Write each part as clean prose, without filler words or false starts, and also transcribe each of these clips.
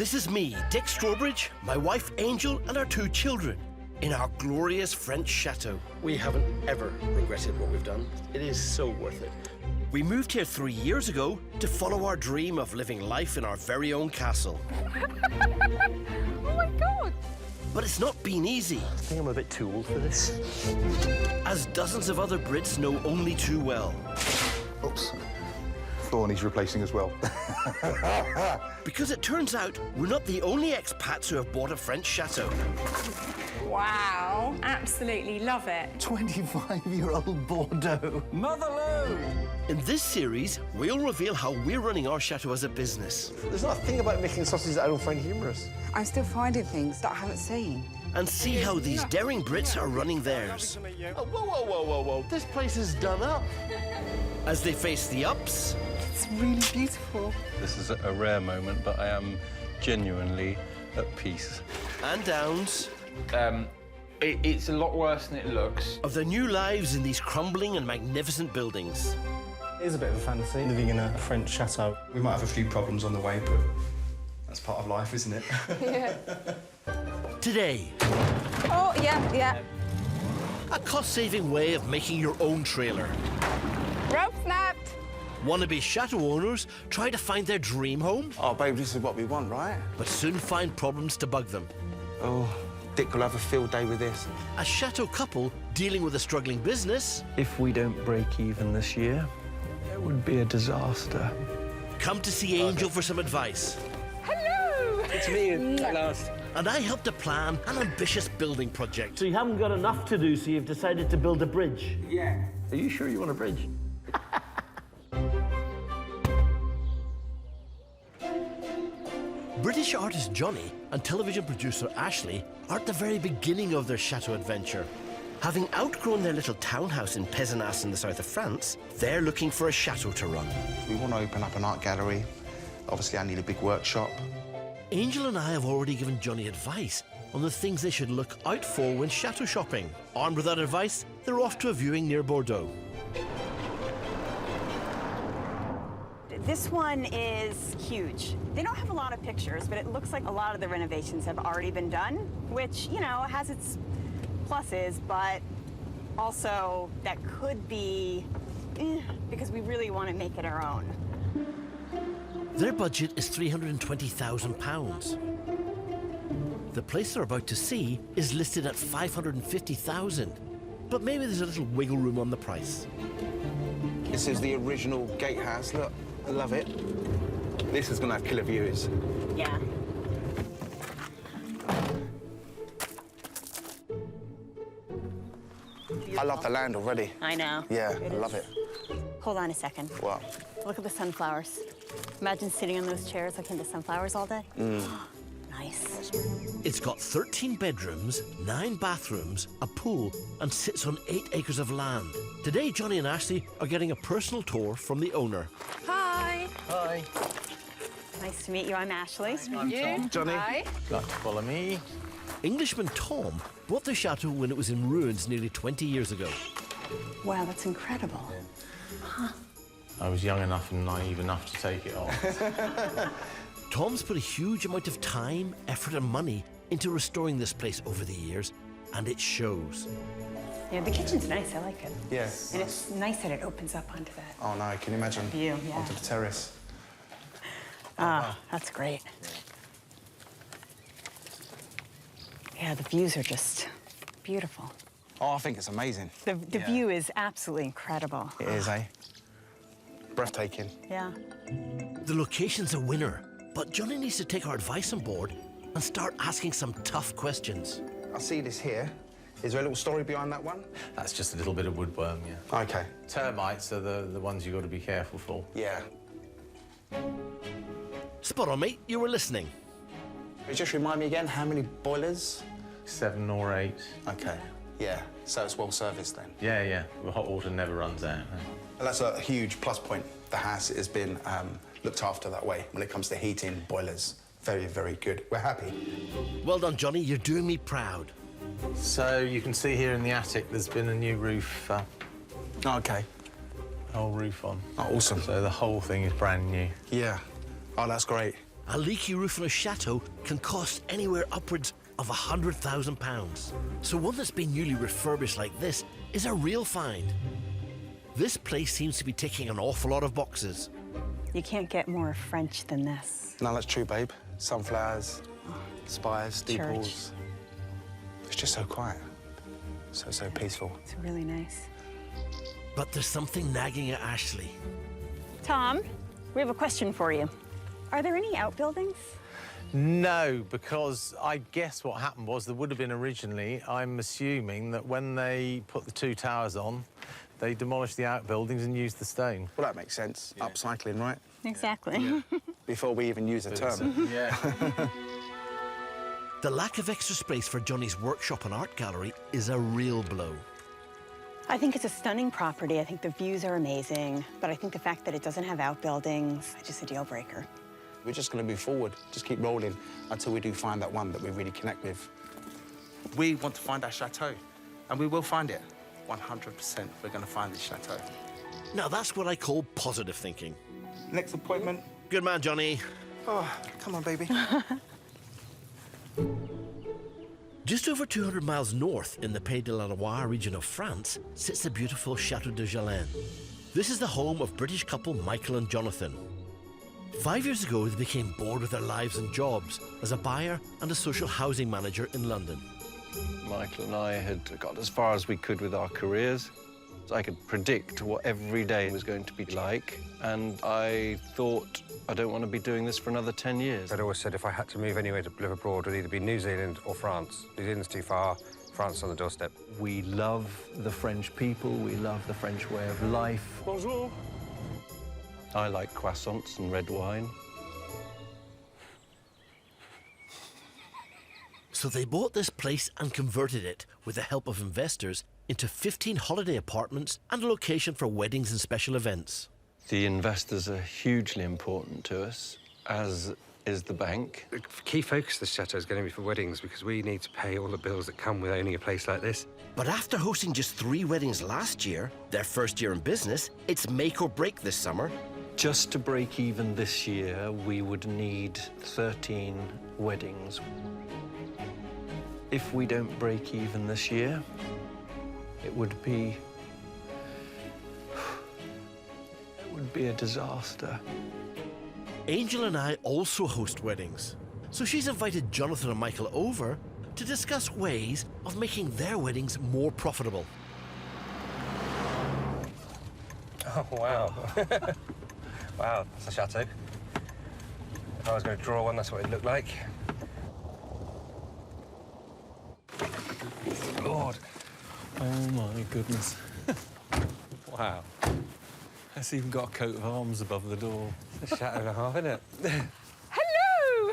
This is me, Dick Strawbridge, my wife Angel, and our 2 children in our glorious French chateau. We haven't ever regretted what we've done. It is so worth it. We moved here 3 years ago to follow our dream of living life in our very own castle. Oh my God! But it's not been easy. I think I'm a bit too old for this. As dozens of other Brits know only too well. Oops. Floor needs replacing as well. Because it turns out we're not the only expats who have bought a French chateau. Wow, absolutely love it. 25-year-old Bordeaux. Motherload! In this series, we'll reveal how we're running our chateau as a business. There's not a thing about making sausages that I don't find humorous. I'm still finding things that I haven't seen. And see how these daring Brits are running theirs. Oh, whoa, whoa, whoa, whoa, whoa. This place is done up. As they face the ups. It's really beautiful. This is a rare moment, but I am genuinely at peace. And downs. It's a lot worse than it looks. Of their new lives in these crumbling and magnificent buildings. It is a bit of a fantasy, living in a French chateau. We might have a few problems on the way, but that's part of life, isn't it? Yeah. Today. Oh, yeah. A cost-saving way of making your own trailer. Rope snapped. Wannabe chateau owners try to find their dream home, Oh, babe, this is what we want, right? but soon find problems to bug them. Oh, Dick will have a field day with this. A chateau couple dealing with a struggling business. If we don't break even this year, it would be a disaster. Come to see Angel for some advice. Hello. It's me at last. And I helped to plan an ambitious building project. So you haven't got enough to do, so you've decided to build a bridge? Yeah. Are you sure you want a bridge? British artist Johnny and television producer Ashley are at the very beginning of their chateau adventure. Having outgrown their little townhouse in Pézenas in the south of France, they're looking for a chateau to run. We want to open up an art gallery. Obviously, I need a big workshop. Angel and I have already given Johnny advice on the things they should look out for when chateau shopping. Armed with that advice, they're off to a viewing near Bordeaux. This one is huge. They don't have a lot of pictures, but it looks like a lot of the renovations have already been done, which, you know, has its pluses, but also that could be because we really want to make it our own. Their budget is £320,000. The place they're about to see is listed at £550,000, but maybe there's a little wiggle room on the price. This is the original gatehouse. Look, I love it. This is going to have killer views. Yeah. I love the land already. I know. Yeah, I love it. Hold on a second. What? Look at the sunflowers. Imagine sitting on those chairs looking at the sunflowers all day. Nice. It's got 13 bedrooms, 9 bathrooms, a pool, and sits on 8 acres of land. Today, Johnny and Ashley are getting a personal tour from the owner. Hi. Hi. Nice to meet you. I'm Ashley. You. Johnny. Hi. Like to follow me? Englishman Tom bought the chateau when it was in ruins nearly 20 years ago. Wow, that's incredible. I was young enough and naive enough to take it on. Tom's put a huge amount of time, effort and money into restoring this place over the years, and it shows. Yeah, the kitchen's nice. I like it. Yes. And it's nice that it opens up onto that Oh, no, can you imagine? view. Yeah. Onto the terrace. Ah, that's great. Yeah, the views are just beautiful. Oh, I think it's amazing. The view is absolutely incredible. It is, eh? Breathtaking. Yeah. The location's a winner, but Johnny needs to take our advice on board and start asking some tough questions. I see this here. Is there a little story behind that one? That's just a little bit of woodworm, yeah. Okay. Termites are the ones you've got to be careful for. Yeah. Spot on, mate. You were listening. Just remind me again, how many boilers? 7 or 8. Okay. Yeah, so it's well serviced then. Yeah. The hot water never runs out. Well, that's a huge plus point. The house has been looked after that way when it comes to heating, boilers. Very, very good. We're happy. Well done, Johnny. You're doing me proud. So you can see here in the attic, there's been a new roof, Okay. whole roof on. Oh, awesome. So the whole thing is brand new. Yeah. Oh, that's great. A leaky roof on a chateau can cost anywhere upwards of £100,000. So one that's been newly refurbished like this is a real find. This place seems to be ticking an awful lot of boxes. You can't get more French than this. No, that's true, babe. Sunflowers, spires, steeples. It's just so quiet. So peaceful. It's really nice. But there's something nagging at Ashley. Tom, we have a question for you. Are there any outbuildings? No, because I guess what happened was there would have been originally. I'm assuming that when they put the 2 towers on, they demolished the outbuildings and used the stone. Well, that makes sense. Yeah. Upcycling, right? Exactly. Yeah. Before we even use the term. Yeah. The lack of extra space for Johnny's workshop and art gallery is a real blow. I think it's a stunning property. I think the views are amazing, but I think the fact that it doesn't have outbuildings is just a deal breaker. We're just going to move forward, just keep rolling until we do find that one that we really connect with. We want to find our chateau, and we will find it. 100% we're going to find this chateau. Now that's what I call positive thinking. Next appointment. Good man, Johnny. Oh, come on, baby. Just over 200 miles north in the Pays de la Loire region of France sits the beautiful Chateau de Jalin. This is the home of British couple Michael and Jonathan. 5 years ago, they became bored with their lives and jobs as a buyer and a social housing manager in London. Michael and I had got as far as we could with our careers. I could predict what every day was going to be like, and I thought, I don't want to be doing this for another 10 years. I'd always said if I had to move anywhere to live abroad, it would either be New Zealand or France. New Zealand's too far, France is on the doorstep. We love the French people, we love the French way of life. Bonjour. I like croissants and red wine. So they bought this place and converted it, with the help of investors, into 15 holiday apartments and a location for weddings and special events. The investors are hugely important to us, as is the bank. The key focus of the chateau is going to be for weddings because we need to pay all the bills that come with owning a place like this. But after hosting just 3 weddings last year, their first year in business, it's make or break this summer. Just to break even this year, we would need 13 weddings. If we don't break even this year, it would be a disaster. Angel and I also host weddings, so she's invited Jonathan and Michael over to discuss ways of making their weddings more profitable. Oh, wow. Wow, that's a chateau. If I was going to draw one, that's what it'd look like. Lord. Oh, my goodness. Wow. It's even got a coat of arms above the door. It's a chateau and a half, isn't it? Hello!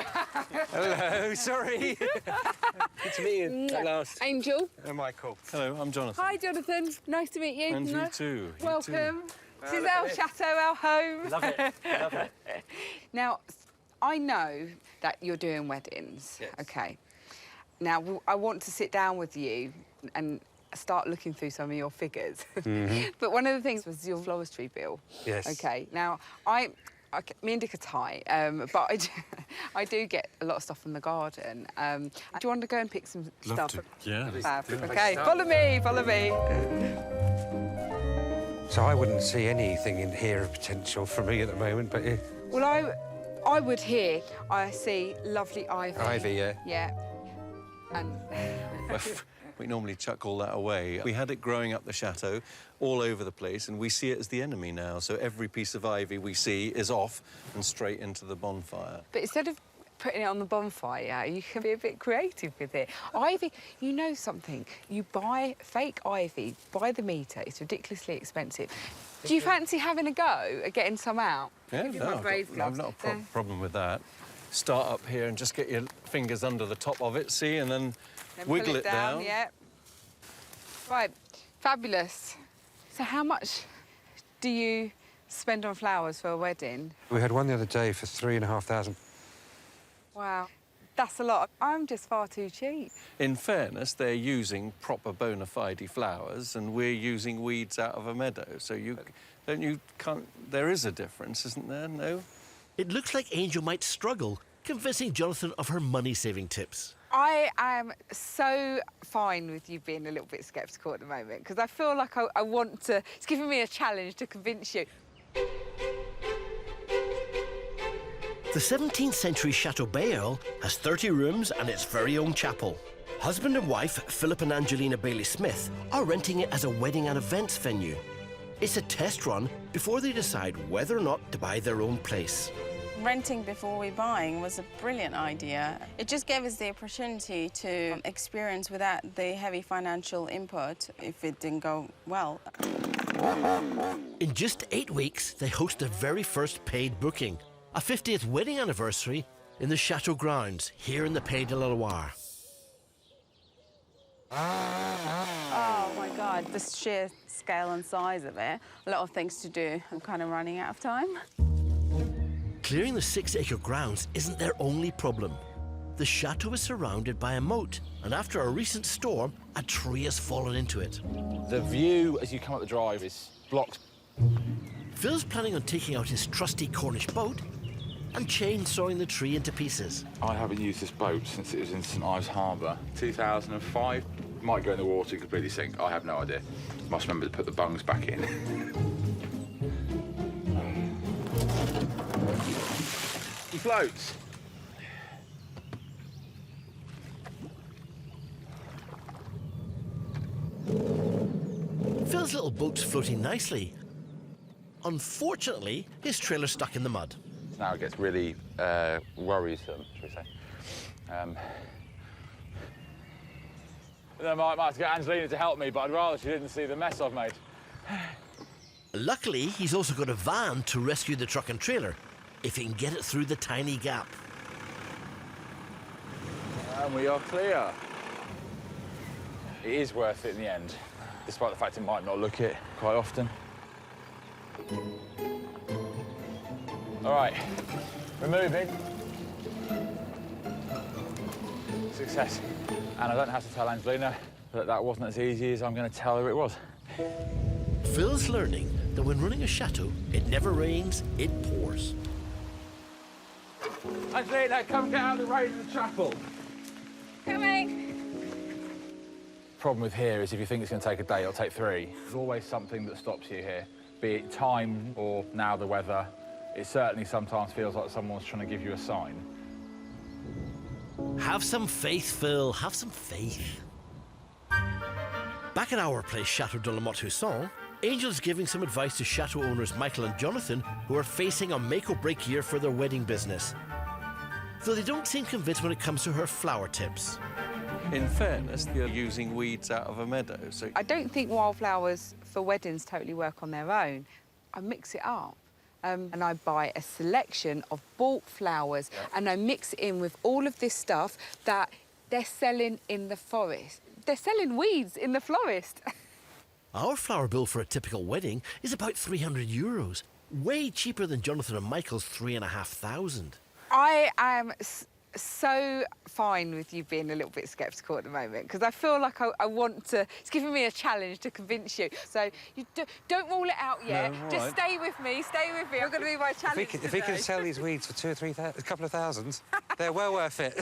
Hello, sorry. Good to meet you at last. Angel. Oh, Michael. Hello, I'm Jonathan. Hi, Jonathan. Nice to meet you. And you too. You Welcome. too. This is our chateau, our home. Love it, love it. Now, I know that you're doing weddings. Yes. OK. Now, I want to sit down with you and start looking through some of your figures. But one of the things was your floristry bill. Yes. OK. Now, me and Dick are tight, but I do get a lot of stuff from the garden. Do you want to go and pick some Love stuff? to. Yeah. Fab. Good place OK, to start. follow me, follow me. So I wouldn't see anything in here of potential for me at the moment, but... Well, I would here, I see lovely ivy. Ivy, yeah. Yeah. And... We normally chuck all that away. We had it growing up the chateau all over the place, and we see it as the enemy now. So every piece of ivy we see is off and straight into the bonfire. But instead of putting it on the bonfire, you can be a bit creative with it. Ivy, you know something? You buy fake ivy by the metre. It's ridiculously expensive. Do you fancy having a go at getting some out? Yeah, Give you no, my brave I've gloves. not a problem with that. Start up here and just get your fingers under the top of it, see, and then wiggle pull it down. Yeah. Right, fabulous. So how much do you spend on flowers for a wedding? We had one the other day for £3,500. Wow, that's a lot. I'm just far too cheap. In fairness, they're using proper bona fide flowers, and we're using weeds out of a meadow. So there is a difference, isn't there? No? It looks like Angel might struggle convincing Jonathan of her money-saving tips. I am so fine with you being a little bit sceptical at the moment because I feel like I want to... It's giving me a challenge to convince you. The 17th century Chateau has 30 rooms and its very own chapel. Husband and wife, Philip and Angelina Bailey-Smith, are renting it as a wedding and events venue. It's a test run before they decide whether or not to buy their own place. Renting before we buying was a brilliant idea. It just gave us the opportunity to experience without the heavy financial input if it didn't go well. In just 8 weeks, they host their very first paid booking, a 50th wedding anniversary in the Chateau grounds here in the Pays de la Loire. Oh my God, the sheer scale and size of it. A lot of things to do. I'm kind of running out of time. Clearing the 6-acre grounds isn't their only problem. The chateau is surrounded by a moat, and after a recent storm, a tree has fallen into it. The view as you come up the drive is blocked. Phil's planning on taking out his trusty Cornish boat and chainsawing the tree into pieces. I haven't used this boat since it was in St Ives Harbour, 2005. Might go in the water and completely sink. I have no idea. Must remember to put the bungs back in. He floats. Phil's little boat's floating nicely. Unfortunately, his trailer's stuck in the mud. Now it gets really worrisome, shall we say. I might have to get Angelina to help me, but I'd rather she didn't see the mess I've made. Luckily, he's also got a van to rescue the truck and trailer, if he can get it through the tiny gap. And we are clear. It is worth it in the end, despite the fact it might not look it quite often. All right, we're moving. Success. And I don't have to tell Angelina that that wasn't as easy as I'm going to tell her it was. Phil's learning that when running a chateau, it never rains, it pours. Angelina, come get out of the rain in the chapel. Coming. Problem with here is if you think it's going to take a day, it'll take 3. There's always something that stops you here, be it time or now the weather. It certainly sometimes feels like someone's trying to give you a sign. Have some faith, Phil, have some faith. Back at our place, Chateau de la Motte-Husson, Angel's giving some advice to chateau owners Michael and Jonathan, who are facing a make-or-break year for their wedding business. Though they don't seem convinced when it comes to her flower tips. In fairness, they're using weeds out of a meadow, so... I don't think wildflowers for weddings totally work on their own. I mix it up. And I buy a selection of bulk flowers and I mix it in with all of this stuff that they're selling in the forest. They're selling weeds in the florist. Our flower bill for a typical wedding is about 300 euros, way cheaper than Jonathan and Michael's 3,500. I am so fine with you being a little bit sceptical at the moment because I feel like I want to... It's giving me a challenge to convince you. So you don't rule it out yet. No, Just right. stay with me, stay with me. I'm going to be my challenge If we can sell these weeds for 2 or 3 thousand, a couple of thousand, they're well worth it.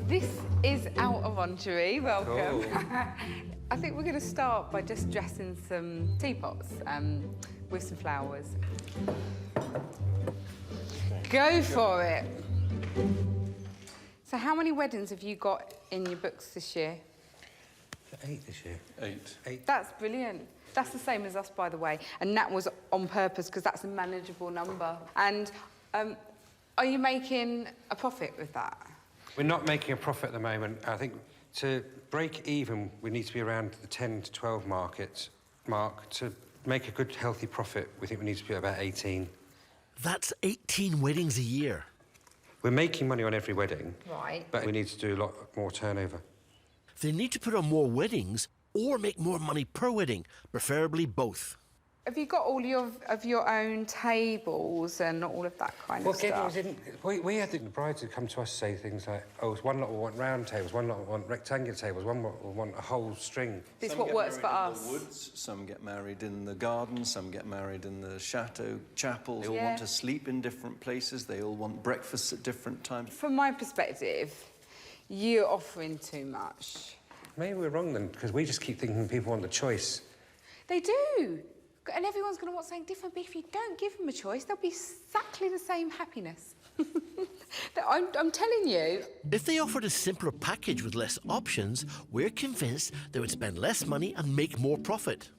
This is our orangery. Welcome. Cool. I think we're going to start by just dressing some teapots with some flowers. Go for it. So how many weddings have you got in your books this year? 8 this year. 8. That's brilliant. That's the same as us, by the way. And that was on purpose because that's a manageable number. And are you making a profit with that? We're not making a profit at the moment. I think to break even, we need to be around the 10 to 12 mark. To make a good, healthy profit, we think we need to be about 18. That's 18 weddings a year. We're making money on every wedding. Right. But we need to do a lot more turnover. They need to put on more weddings or make more money per wedding, preferably both. Have you got all of your own tables and all of that kind of stuff? We had the brides who come to us say things like, oh, one lot will want round tables, one lot will want rectangular tables, one lot will want a whole string. This is what works for us. Some get married in the woods, some get married in the garden, some get married in the chateau chapel. They all want to sleep in different places, they all want breakfasts at different times. From my perspective, you're offering too much. Maybe we're wrong then, because we just keep thinking people want the choice. They do. And everyone's going to want something different, but if you don't give them a choice, they'll be exactly the same happiness. I'm telling you. If they offered a simpler package with less options, we're convinced they would spend less money and make more profit.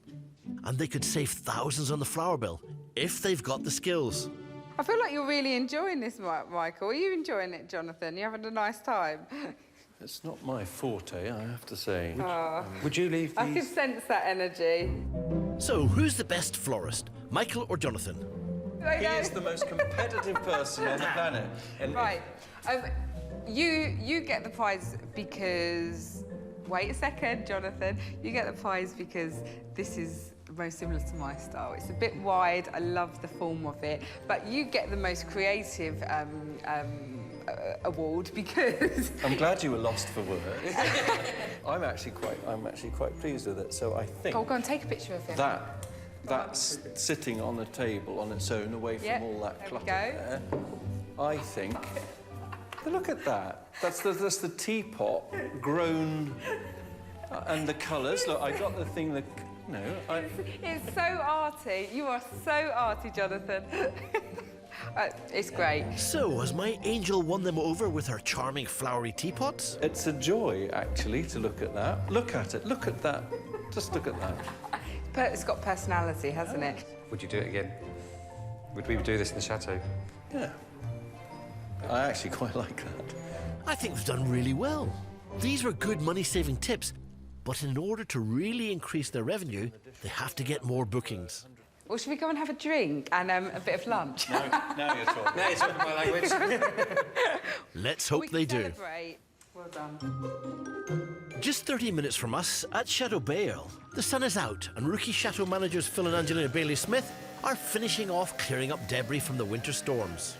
And they could save thousands on the flower bill, if they've got the skills. I feel like you're really enjoying this, Michael. Are you enjoying it, Jonathan? You having a nice time? It's not my forte, I have to say. Would you leave these? I can sense that energy. So, who's the best florist, Michael or Jonathan? He is the most competitive person on the planet. And right. You get the prize because... Wait a second, Jonathan. You get the prize because this is most similar to my style. It's a bit wide. I love the form of it. But you get the most creative award because... I'm glad you were lost for words. I'm actually quite pleased with it. So I think... Oh, go and take a picture of him. That's sitting on the table on its own, away from all that clutter there. I think... Look at that. That's the teapot grown... and the colours. Look, I got the thing that... No, It's so arty. You are so arty, Jonathan. It's great. So, has my angel won them over with her charming flowery teapots? It's a joy, actually, to look at that. Look at it. Look at that. Just look at that. It's got personality, hasn't it? Would you do it again? Would we do this in the chateau? Yeah. I actually quite like that. I think we've done really well. These were good money-saving tips, but in order to really increase their revenue, they have to get more bookings. Well, should we go and have a drink and a bit of lunch? Now you're talking. Now you're talking my language. Let's hope they do. Celebrate. Well done. Just 30 minutes from us, at Chateau, the sun is out and rookie Chateau managers Phil and Angelina Bailey-Smith are finishing off clearing up debris from the winter storms.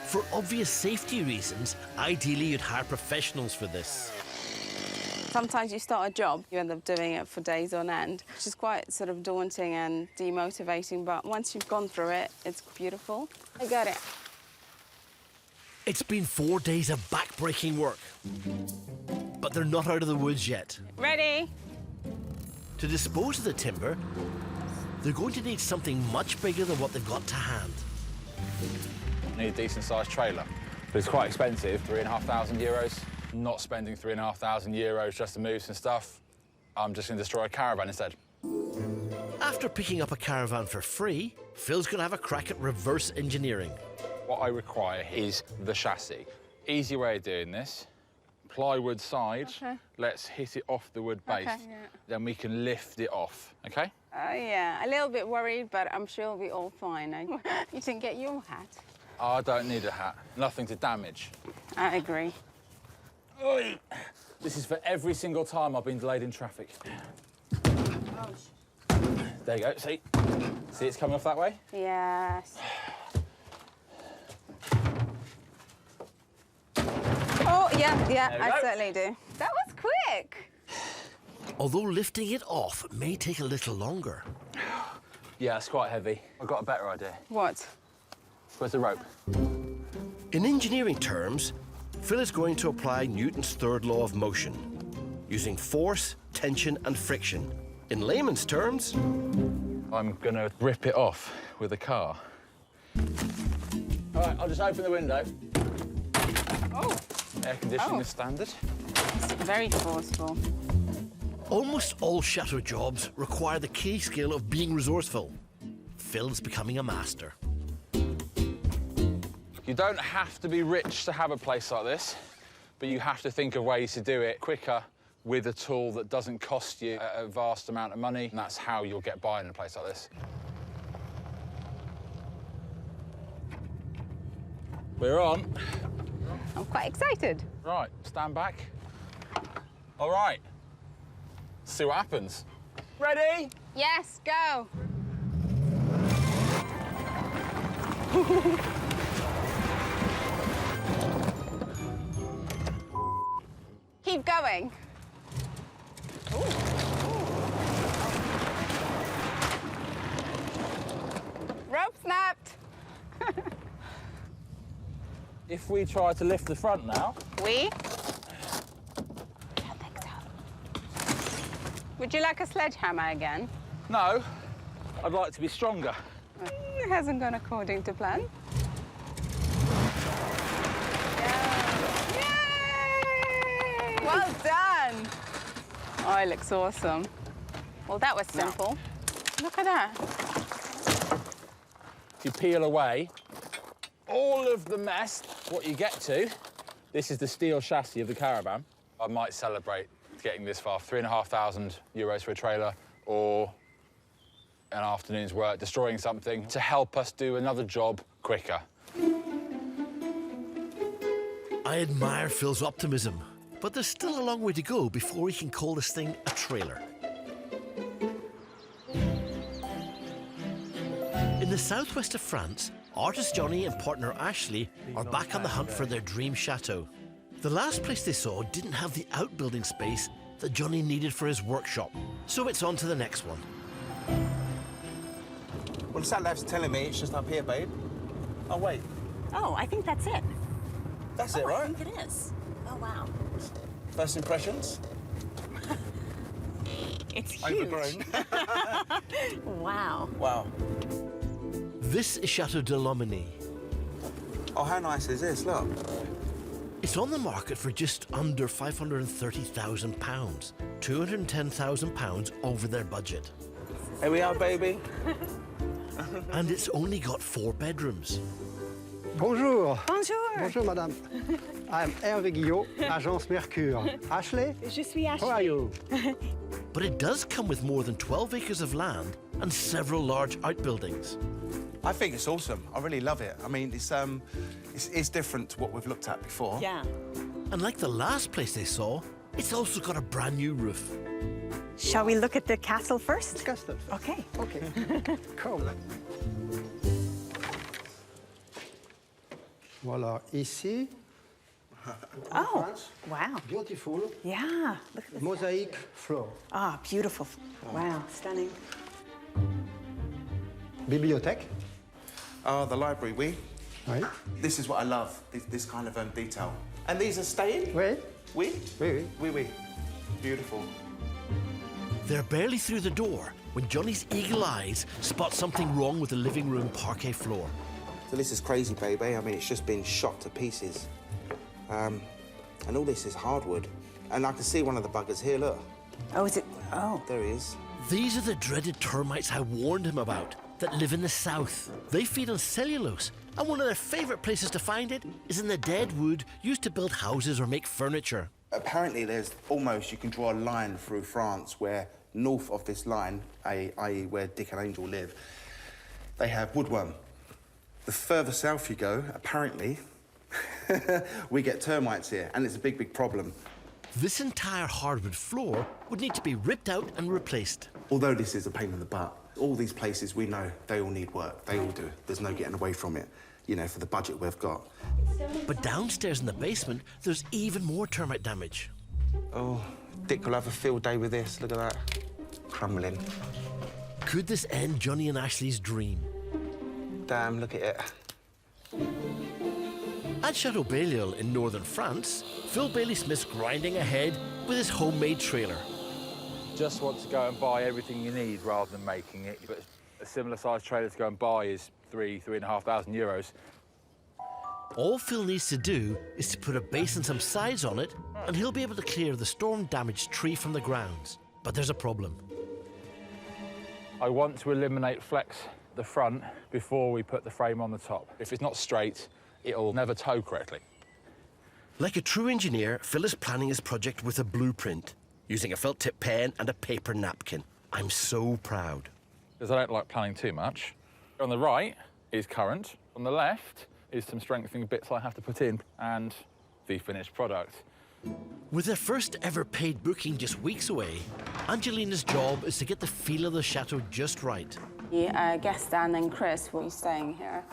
For obvious safety reasons, ideally you'd hire professionals for this. Sometimes you start a job, you end up doing it for days on end, which is quite sort of daunting and demotivating, but once you've gone through it, it's beautiful. I got it. It's been 4 days of back-breaking work, but they're not out of the woods yet. Ready? To dispose of the timber, they're going to need something much bigger than what they've got to hand. Need a decent-sized trailer, but it's quite expensive, €3,500. Not spending €3,500 just to move some stuff. I'm just going to destroy a caravan instead. After picking up a caravan for free, Phil's going to have a crack at reverse engineering. What I require is the chassis. Easy way of doing this. Plywood side, let's hit it off the wood base. Then we can lift it off, OK? Oh, yeah. A little bit worried, but I'm sure it'll be all fine. You didn't get your hat. I don't need a hat. Nothing to damage. I agree. Oi. This is for every single time I've been delayed in traffic. Oh. There you go, see? See it's coming off that way? Yes. Oh, yeah, I certainly do. That was quick. Although lifting it off may take a little longer. Yeah, it's quite heavy. I've got a better idea. What? Where's the rope? In engineering terms, Phil is going to apply Newton's third law of motion, using force, tension, and friction. In layman's terms... I'm going to rip it off with a car. All right, I'll just open the window. Oh. Air conditioning is standard. It's very forceful. Almost all chateau jobs require the key skill of being resourceful. Phil's becoming a master. You don't have to be rich to have a place like this, but you have to think of ways to do it quicker with a tool that doesn't cost you a vast amount of money, and that's how you'll get by in a place like this. We're on. I'm quite excited. Right, stand back. All right. See what happens. Ready? Yes, go. Keep going. Rope snapped. If we try to lift the front now... We? Would you like a sledgehammer again? No, I'd like to be stronger. It hasn't gone according to plan. Yay! Well done! Oh, it looks awesome. Well, that was simple. Look at that. If you peel away all of the mess, what you get to, this is the steel chassis of the caravan. I might celebrate getting this far, €3,500 for a trailer, or an afternoon's work destroying something to help us do another job quicker. I admire Phil's optimism, but there's still a long way to go before we can call this thing a trailer. In the southwest of France, artist Johnny and partner Ashley are back on the hunt for their dream chateau. The last place they saw didn't have the outbuilding space that Johnny needed for his workshop, so it's on to the next one. Well, the sat-nav's telling me it's just up here, babe. Oh, wait. Oh, I think that's it. That's it, right? I think it is. Oh, wow. First impressions? It's huge. Overgrown. Wow. Wow. This is Chateau de Lomenie. Oh, how nice is this? Look. It's on the market for just under £530,000, £210,000 over their budget. Here we are, baby. And it's only got 4 bedrooms. Bonjour. Bonjour. Bonjour, madame. I'm Hervé Guillot, Agence Mercure. Ashley? Je suis Ashley. How are you? But it does come with more than 12 acres of land and several large outbuildings. I think it's awesome. I really love it. I mean, it's different to what we've looked at before. Yeah. And like the last place they saw, it's also got a brand new roof. Shall we look at the castle first? Castle. Okay. Okay. Come. Voilà, ici. Oh, wow. Beautiful. Yeah. Look at this. Mosaic floor. Ah, beautiful. Wow, stunning. Bibliothèque. Oh, the library, oui. Oui. This is what I love, this kind of detail. And these are staying? Oui. Oui? Oui, oui. Oui, oui. Beautiful. They're barely through the door when Johnny's eagle eyes spot something wrong with the living room parquet floor. So this is crazy, baby. I mean, it's just been shot to pieces. And all this is hardwood. And I can see one of the buggers here, look. Oh, is it? Oh. There he is. These are the dreaded termites I warned him about that live in the south. They feed on cellulose, and one of their favourite places to find it is in the dead wood used to build houses or make furniture. Apparently, there's almost, you can draw a line through France where north of this line, i.e. where Dick and Angel live, they have woodworm. The further south you go, apparently, we get termites here, and it's a big, big problem. This entire hardwood floor would need to be ripped out and replaced. Although this is a pain in the butt, all these places we know, they all need work. They all do. There's no getting away from it, you know, for the budget we've got. But downstairs in the basement, there's even more termite damage. Oh, Dick will have a field day with this. Look at that. Crumbling. Could this end Johnny and Ashley's dream? Damn, look at it. At Chateau in northern France, Phil Bailey-Smith's grinding ahead with his homemade trailer. Just want to go and buy everything you need rather than making it. But a similar sized trailer to go and buy is €3,500. All Phil needs to do is to put a base and some sides on it, and he'll be able to clear the storm-damaged tree from the grounds. But there's a problem. I want to eliminate flex the front before we put the frame on the top. If it's not straight, it'll never tow correctly. Like a true engineer, Phil is planning his project with a blueprint, using a felt tip pen and a paper napkin. I'm so proud. Because I don't like planning too much. On the right is current. On the left is some strengthening bits I have to put in and the finished product. With their first ever paid booking just weeks away, Angelina's job is to get the feel of the chateau just right. Guest Dan and Chris will be staying here.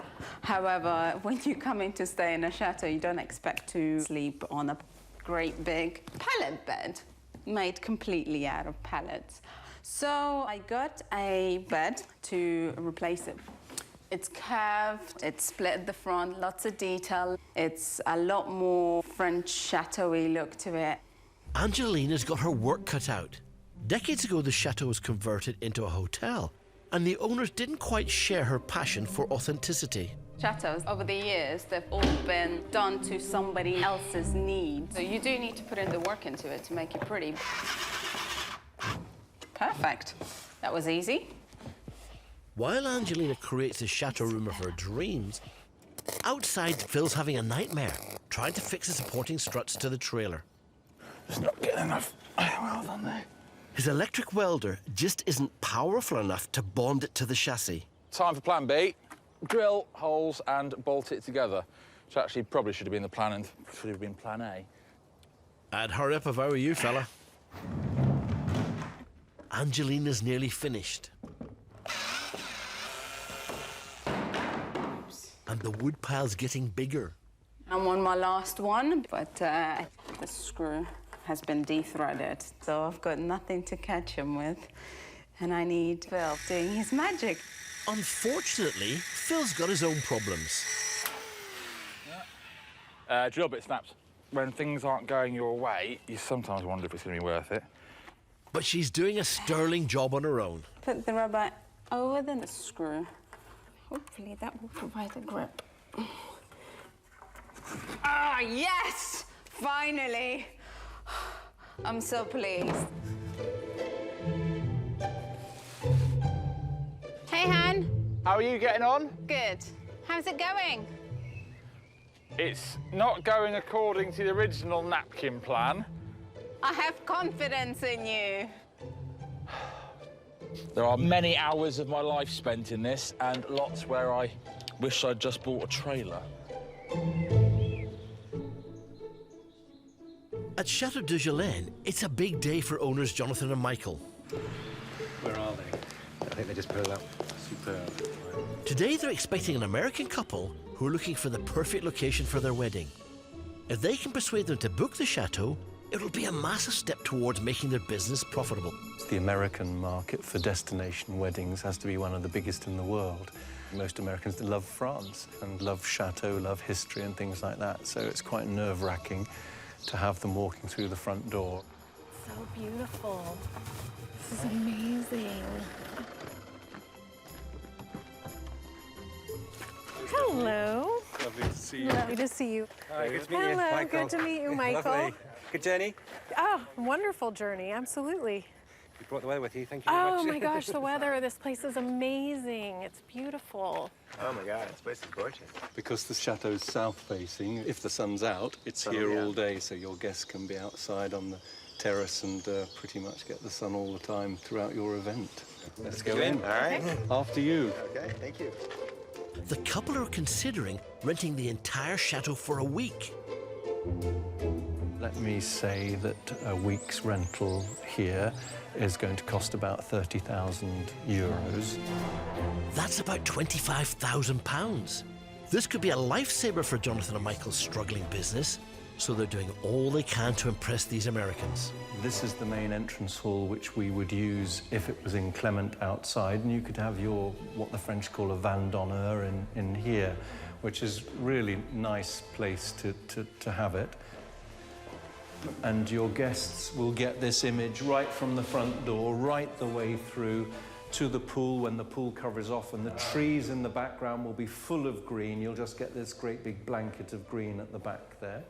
However, when you come in to stay in a chateau, you don't expect to sleep on a great big pallet bed made completely out of pallets. So I got a bed to replace it. It's curved, it's split at the front, lots of detail. It's a lot more French chateau-y look to it. Angelina's got her work cut out. Decades ago, the chateau was converted into a hotel, and the owners didn't quite share her passion for authenticity. Chateaus, over the years, they've all been done to somebody else's needs. So you do need to put in the work into it to make it pretty. Perfect. That was easy. While Angelina creates the chateau room of her dreams, outside Phil's having a nightmare, trying to fix the supporting struts to the trailer. It's not getting enough. Well done there. His electric welder just isn't powerful enough to bond it to the chassis. Time for plan B. Drill holes and bolt it together. Which actually probably should have been the plan and should have been plan A. I'd hurry up if I were you, fella. Angelina's nearly finished. And the wood pile's getting bigger. I'm on my last one, but the screw has been de-threaded, so I've got nothing to catch him with. And I need Phil doing his magic. Unfortunately, Phil's got his own problems. Drill bit snaps. When things aren't going your way, you sometimes wonder if it's going to be worth it. But she's doing a sterling job on her own. Put the rubber over the screw. Hopefully that will provide a grip. Ah, yes! Finally! I'm so pleased. Hey, Han. How are you getting on? Good. How's it going? It's not going according to the original napkin plan. I have confidence in you. There are many hours of my life spent in this, and lots where I wish I'd just bought a trailer. At Chateau de Gelaine, it's a big day for owners Jonathan and Michael. Where are they? I think they just put it up. Superb. Today, they're expecting an American couple who are looking for the perfect location for their wedding. If they can persuade them to book the chateau, it'll be a massive step towards making their business profitable. The American market for destination weddings has to be one of the biggest in the world. Most Americans love France and love chateau, love history and things like that, so it's quite nerve-wracking to have them walking through the front door. So beautiful. This is amazing. Hello. Lovely to see you. Lovely to see you. Hi, good to meet you, Hello, Michael. good to meet you, Michael. Lovely. Good journey? Oh, wonderful journey, absolutely. You brought the weather with you, thank you very much. Oh my gosh, the weather, this place is amazing. It's beautiful. Oh my God, this place is gorgeous. Because the chateau's south-facing, if the sun's out, it's here all day, so your guests can be outside on the terrace and pretty much get the sun all the time throughout your event. Let's go in. All right. After you. Okay, thank you. The couple are considering renting the entire chateau for a week. Let me say that a week's rental here is going to cost about 30,000 euros. That's about £25,000. This could be a lifesaver for Jonathan and Michael's struggling business, so they're doing all they can to impress these Americans. This is the main entrance hall which we would use if it was inclement outside, and you could have your, what the French call a van d'honneur in here, which is really nice place to have it. And your guests will get this image right from the front door, right the way through to the pool when the pool covers off, and the trees in the background will be full of green. You'll just get this great big blanket of green at the back there.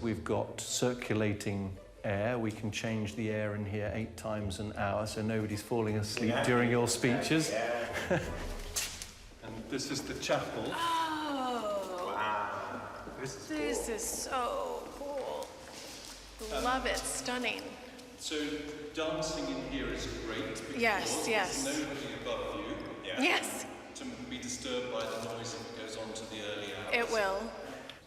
We've got circulating air. We can change the air in here 8 times an hour, so nobody's falling asleep during your speeches. And this is the chapel. Oh, wow. This is so cool. Love it, stunning. So dancing in here is great because Yes, yes. there's nobody above you. Yes. To be disturbed by the noise if it goes on to the early hours. It will.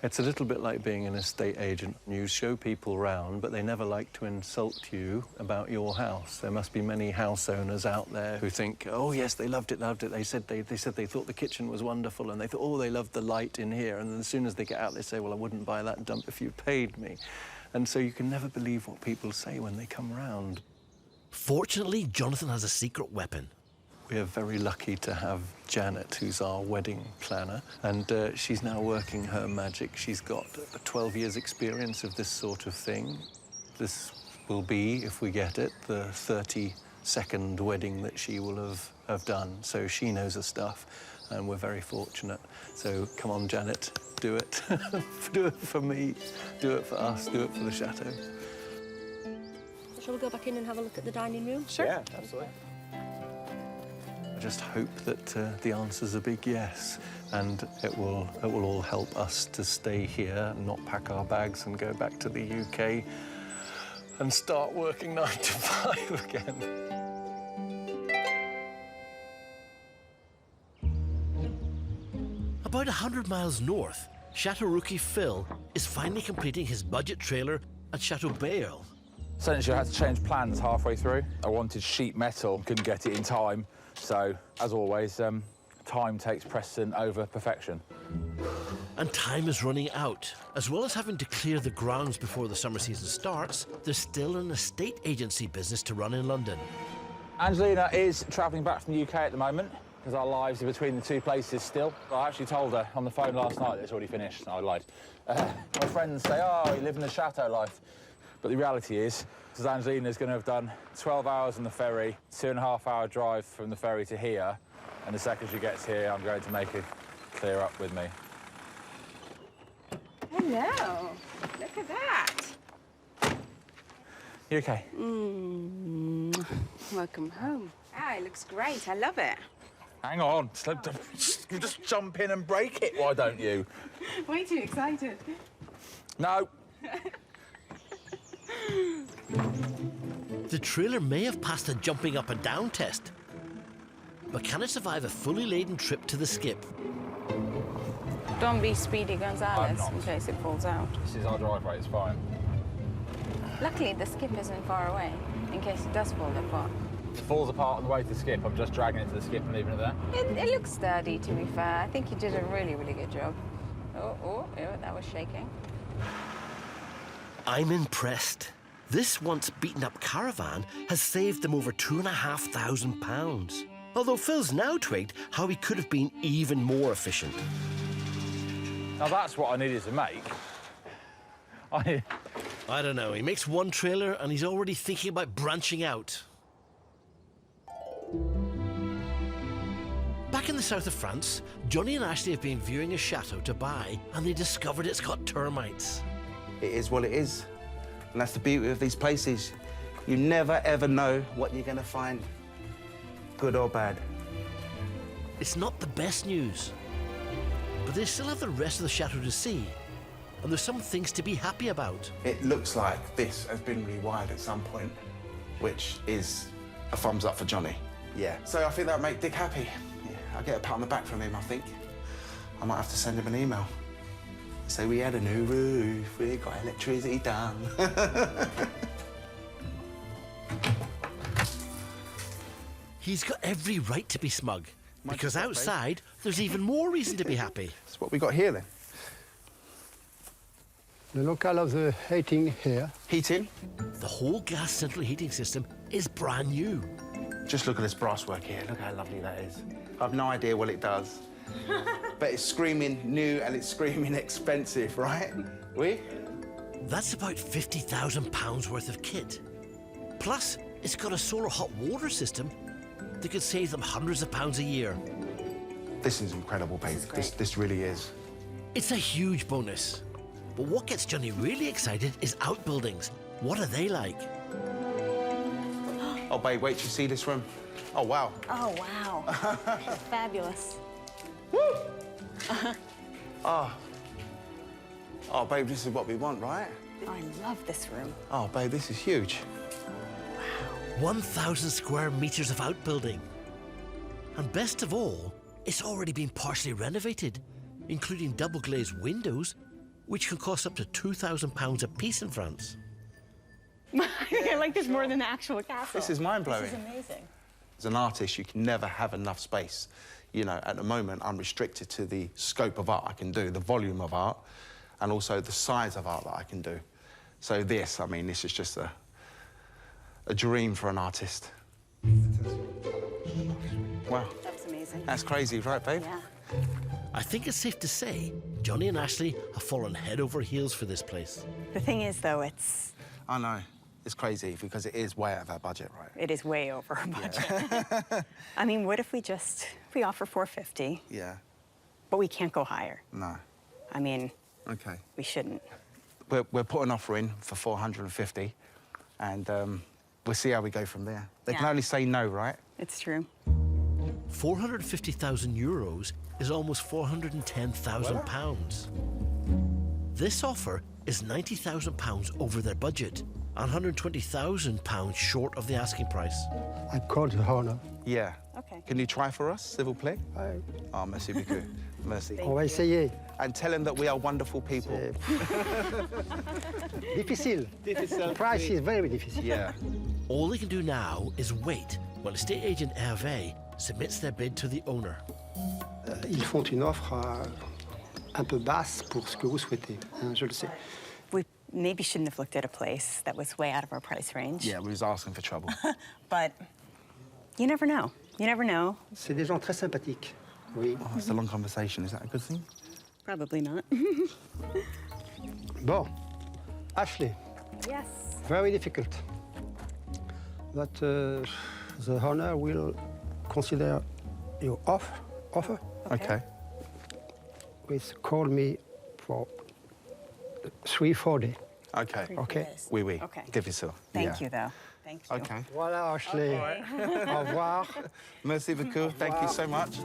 It's a little bit like being an estate agent. You show people around, but they never like to insult you about your house. There must be many house owners out there who think, oh, yes, they loved it, loved it. They said they thought the kitchen was wonderful, and they thought, oh, they loved the light in here. And then as soon as they get out, they say, well, I wouldn't buy that dump if you paid me. And so you can never believe what people say when they come round. Fortunately, Jonathan has a secret weapon. We are very lucky to have Janet, who's our wedding planner, and she's now working her magic. She's got 12 years' experience of this sort of thing. This will be, if we get it, the 32nd wedding that she will have done. So she knows her stuff, and we're very fortunate. So come on, Janet, do it. Do it for me, do it for us, do it for the chateau. Shall we go back in and have a look at the dining room? Sure. Yeah, absolutely. I just hope that the answer's a big yes, and it will all help us to stay here and not pack our bags and go back to the UK and start working 9 to 5 again. About 100 miles north, Chateau Phil is finally completing his budget trailer at Chateau. Essentially, I had to change plans halfway through. I wanted sheet metal, couldn't get it in time. So, as always, time takes precedent over perfection. And time is running out. As well as having to clear the grounds before the summer season starts, there's still an estate agency business to run in London. Angelina is travelling back from the UK at the moment, because our lives are between the two places still. I actually told her on the phone last night that it's already finished. No, I lied. My friends say, oh, you live in the chateau life. But the reality is Angelina's going to have done 12 hours on the ferry, 2.5-hour drive from the ferry to here, and the second she gets here, I'm going to make her clear up with me. Hello. Look at that. You okay? Welcome home. Ah, it looks great. I love it. Hang on. You just jump in and break it, why don't you? Way too excited. No. The trailer may have passed the jumping up and down test, but can it survive a fully laden trip to the skip? Don't be Speedy Gonzales I'm in case it falls out. This is our driveway, it's fine. Luckily, the skip isn't far away, in case it does fall apart. If it falls apart on the way to the skip, I'm just dragging it to the skip and leaving it there. It looks sturdy, to be fair. I think you did a really, really good job. Oh, that was shaking. I'm impressed. This once beaten-up caravan has saved them over £2,500. Although Phil's now twigged how he could have been even more efficient. Now that's what I needed to make. I don't know. He makes one trailer and he's already thinking about branching out. Back in the south of France, Johnny and Ashley have been viewing a chateau to buy, and they discovered it's got termites. It is what it is. And that's the beauty of these places. You never, ever know what you're going to find, good or bad. It's not the best news, but they still have the rest of the chateau to see, and there's some things to be happy about. It looks like this has been rewired at some point, which is a thumbs up for Johnny. Yeah. So I think that'll make Dick happy. Yeah, I'll get a pat on the back from him, I think. I might have to send him an email. Say we had a new roof, we got electricity done. He's got every right to be smug, because outside, there's even more reason to be happy. That's what we got here, then. The local of the heating here. Heating? The whole gas central heating system is brand new. Just look at this brasswork here. Look how lovely that is. I've no idea what it does. But it's screaming new and it's screaming expensive, right? That's about £50,000 worth of kit. Plus, it's got a solar hot water system that could save them hundreds of pounds a year. This is incredible, babe. This really is. It's a huge bonus. But what gets Johnny really excited is outbuildings. What are they like? Oh, babe, wait till you see this room. Oh, wow. Oh, wow. Fabulous. Woo! Oh, babe, this is what we want, right? I love this room. Oh, babe, this is huge. 1,000 square meters of outbuilding. And best of all, it's already been partially renovated, including double glazed windows which can cost up to £2,000 a piece in France. I like this more than the actual castle. This is mind-blowing. This is amazing. As an artist, you can never have enough space. You know, at the moment, I'm restricted to the scope of art I can do, the volume of art, and also the size of art that I can do. So this, I mean, this is just a dream for an artist. Wow. That's amazing. That's crazy, right, babe? Yeah. I think it's safe to say Johnny and Ashley have fallen head over heels for this place. The thing is, though, it's... I know. It's crazy because it is way out of our budget, right? It is way over our budget. I mean, what if we offer $450? Yeah. But we can't go higher. No. I mean, Okay. we shouldn't. We'll put an offer in for 450, and we'll see how we go from there. They can Yeah. only say no, right? It's true. €450,000 is almost £410,000. This offer is £90,000 over their budget and £120,000 short of the asking price. I called the owner. Yeah. Okay. Can you try for us, s'il vous plaît? Oh, merci beaucoup. Merci. On va essayer. And tell them that we are wonderful people. Difficile. The price is very difficile. Yeah. All they can do now is wait while estate agent Hervé submits their bid to the owner. Ils font une offre un peu basse pour ce que vous souhaitez, je le sais. We maybe shouldn't have looked at a place that was way out of our price range. Yeah, we was asking for trouble. But you never know. You never know. C'est des gens très sympathiques, oui. Oh, it's a long conversation. Is that a good thing? Probably not. Bon, Ashley, Yes. very difficult. But the owner will consider your offer. Okay. Please call me for 340. Okay. Okay. Oui, oui. Okay. Give yourself. Thank you, though. Thank you. Okay. Voilà, Ashley. Au revoir. Merci beaucoup. Thank you so much.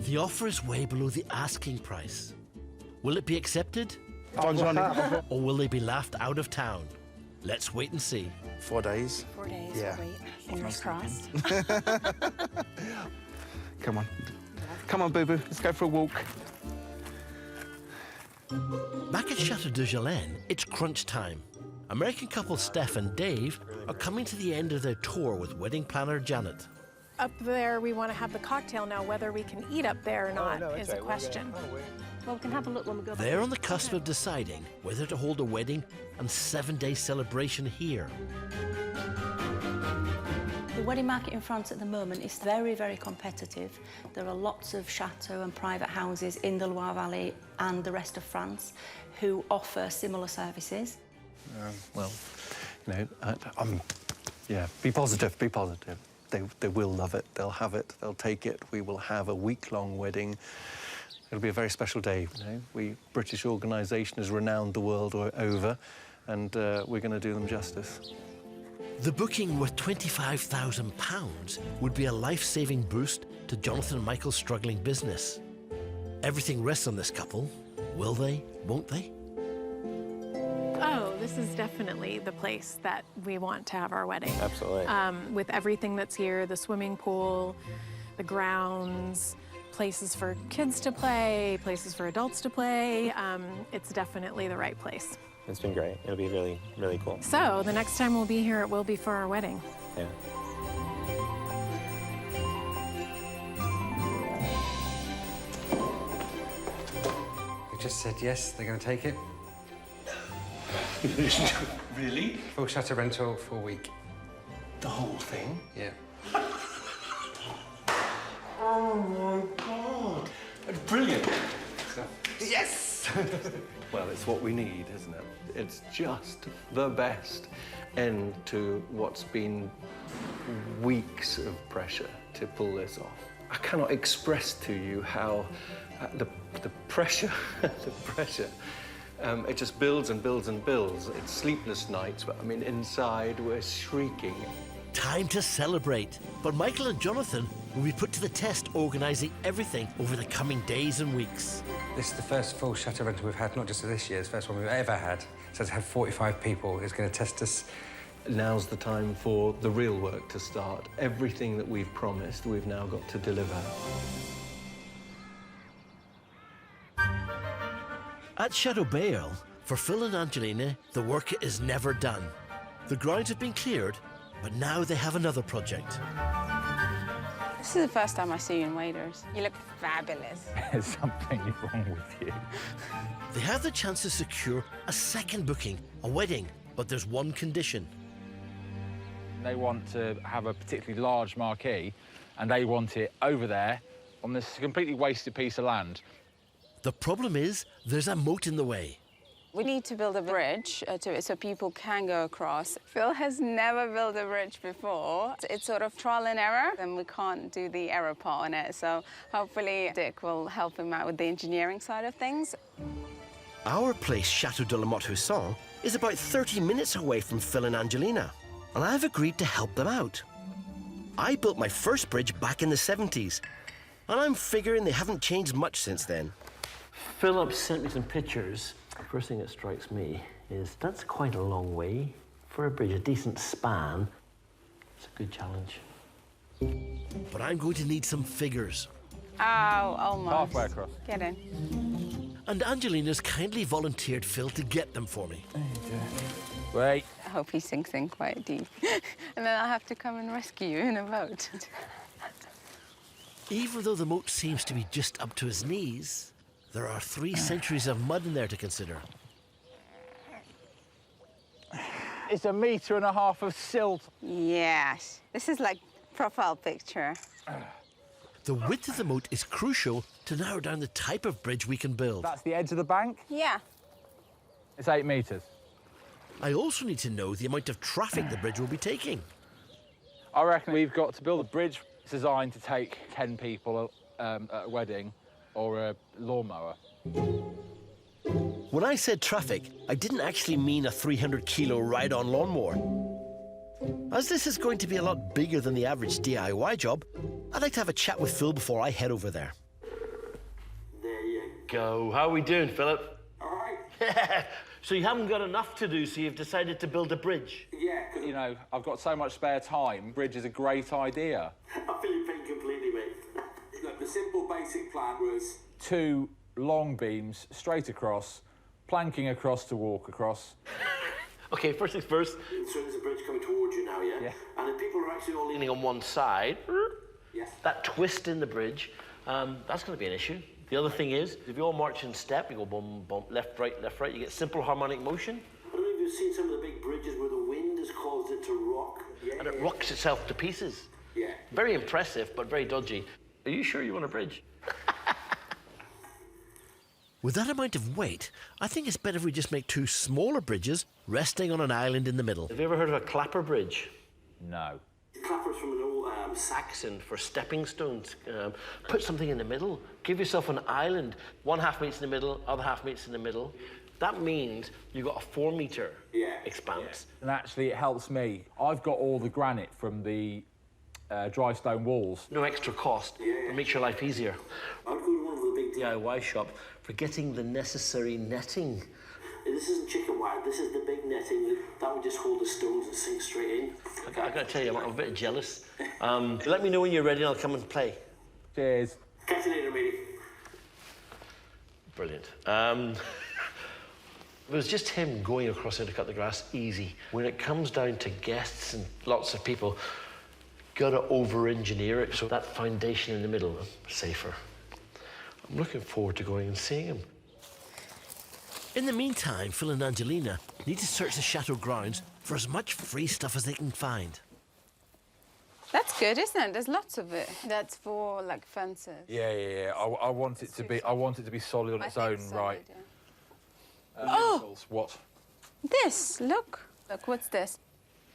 The offer is way below the asking price. Will it be accepted? John Johnny. Or will they be laughed out of town? Let's wait and see. 4 days. 4 days. Yeah. Wait. Fingers crossed. Come on. Come on, boo-boo. Let's go for a walk. Back at Chateau de Gelaine, it's crunch time. American couple Steph and Dave are coming to the end of their tour with wedding planner Janet. Up there, we want to have the cocktail now. Whether we can eat up there or not is a question. Well, we can have a look when we go back. They're on the cusp of deciding whether to hold a wedding and 7-day celebration here. The wedding market in France at the moment is very, very competitive. There are lots of chateaux and private houses in the Loire Valley and the rest of France who offer similar services. Well, you know, yeah, be positive, be positive. They will love it, they'll have it, they'll take it. We will have a week-long wedding. It'll be a very special day, you know. British organisation is renowned the world over, and we're going to do them justice. The booking worth £25,000 would be a life-saving boost to Jonathan and Michael's struggling business. Everything rests on this couple. Will they? Won't they? Oh, this is definitely the place that we want to have our wedding. Absolutely. With everything that's here, the swimming pool, the grounds, places for kids to play, places for adults to play. It's definitely the right place. It's been great. It'll be really, really cool. So the next time we'll be here, it will be for our wedding. Yeah. They just said yes, they're going to take it. Really? Full shutter rental for a week. The whole thing? Yeah. Oh my God! Brilliant! Yes! Well, it's what we need, isn't it? It's just the best end to what's been weeks of pressure to pull this off. I cannot express to you how the pressure, the pressure, it just builds and builds and builds. It's sleepless nights, but I mean, inside we're shrieking. Time to celebrate. But Michael and Jonathan will be put to the test organising everything over the coming days and weeks. This is the first full shutter rental we've had, not just this year, it's the first one we've ever had. So to have 45 people is going to test us. Now's the time for the real work to start. Everything that we've promised, we've now got to deliver. At Chateau, for Phil and Angelina, the work is never done. The grounds have been cleared, but now they have another project. This is the first time I see you in waders. You look fabulous. There's something wrong with you. They have the chance to secure a second booking, a wedding, but there's one condition. They want to have a particularly large marquee, and they want it over there on this completely wasted piece of land. The problem is there's a moat in the way. We need to build a bridge to it so people can go across. Phil has never built a bridge before. It's sort of trial and error, and we can't do the error part on it. So hopefully Dick will help him out with the engineering side of things. Our place, Chateau de la Motte-Husson, is about 30 minutes away from Phil and Angelina, and I've agreed to help them out. I built my first bridge back in the 70s, and I'm figuring they haven't changed much since then. Philip sent me some pictures. First thing that strikes me is that's quite a long way for a bridge, a decent span. It's a good challenge. But I'm going to need some figures. Oh, almost. Halfway across. Get in. And Angelina's kindly volunteered Phil to get them for me. There you go. Wait. I hope he sinks in quite deep. And then I'll have to come and rescue you in a boat. Even though the moat seems to be just up to his knees, there are 3 centuries of mud in there to consider. It's 1.5 meters of silt. Yes. This is like profile picture. The width of the moat is crucial to narrow down the type of bridge we can build. That's the edge of the bank? Yeah. It's 8 meters. I also need to know the amount of traffic the bridge will be taking. I reckon we've got to build a bridge designed to take 10 people at a wedding or a lawnmower. When I said traffic, I didn't actually mean a 300-kilo ride-on lawnmower. As this is going to be a lot bigger than the average DIY job, I'd like to have a chat with Phil before I head over there. There you go. How are we doing, Philip? All right. Yeah. So you haven't got enough to do, so you've decided to build a bridge? Yeah. You know, I've got so much spare time. Bridge is a great idea. I feel your pain completely, mate. Look, the simple basic plan was 2 long beams straight across, planking across to walk across. OK, first things first. So there's a bridge coming towards you now, yeah? Yeah. And if people are actually all leaning on one side, yes. that twist in the bridge, that's going to be an issue. The other thing is, if you all march in step, you go bum, bum, left, right, you get simple harmonic motion. I don't know if you've seen some of the big bridges where the wind has caused it to rock. Yeah. And it rocks itself to pieces. Yeah. Very impressive, but very dodgy. Are you sure you want a bridge? With that amount of weight, I think it's better if we just make 2 smaller bridges resting on an island in the middle. Have you ever heard of a clapper bridge? No. Clappers from an old Saxon for stepping stones. Put something in the middle. Give yourself an island. One half meets in the middle, other half meets in the middle. That means you've got a 4-meter expanse. And actually, it helps me. I've got all the granite from the dry stone walls. No extra cost. It makes your life easier. I'd go to one of the big DIY shop for getting the necessary netting. This isn't chicken wire, this is the big netting. That would just hold the stones and sink straight in. I gotta tell you, I'm a bit jealous. Let me know when you're ready and I'll come and play. Cheers. Catch you later, matey. Brilliant. It was just him going across there to cut the grass easy. When it comes down to guests and lots of people, gotta over-engineer it so that foundation in the middle is safer. I'm looking forward to going and seeing him. In the meantime, Phil and Angelina need to search the chateau grounds for as much free stuff as they can find. That's good, isn't it? There's lots of it. That's for like fences. Yeah. I want it to be. I want it to be solid on its own, right? Yeah. Oh! What? This. Look. Look. What's this?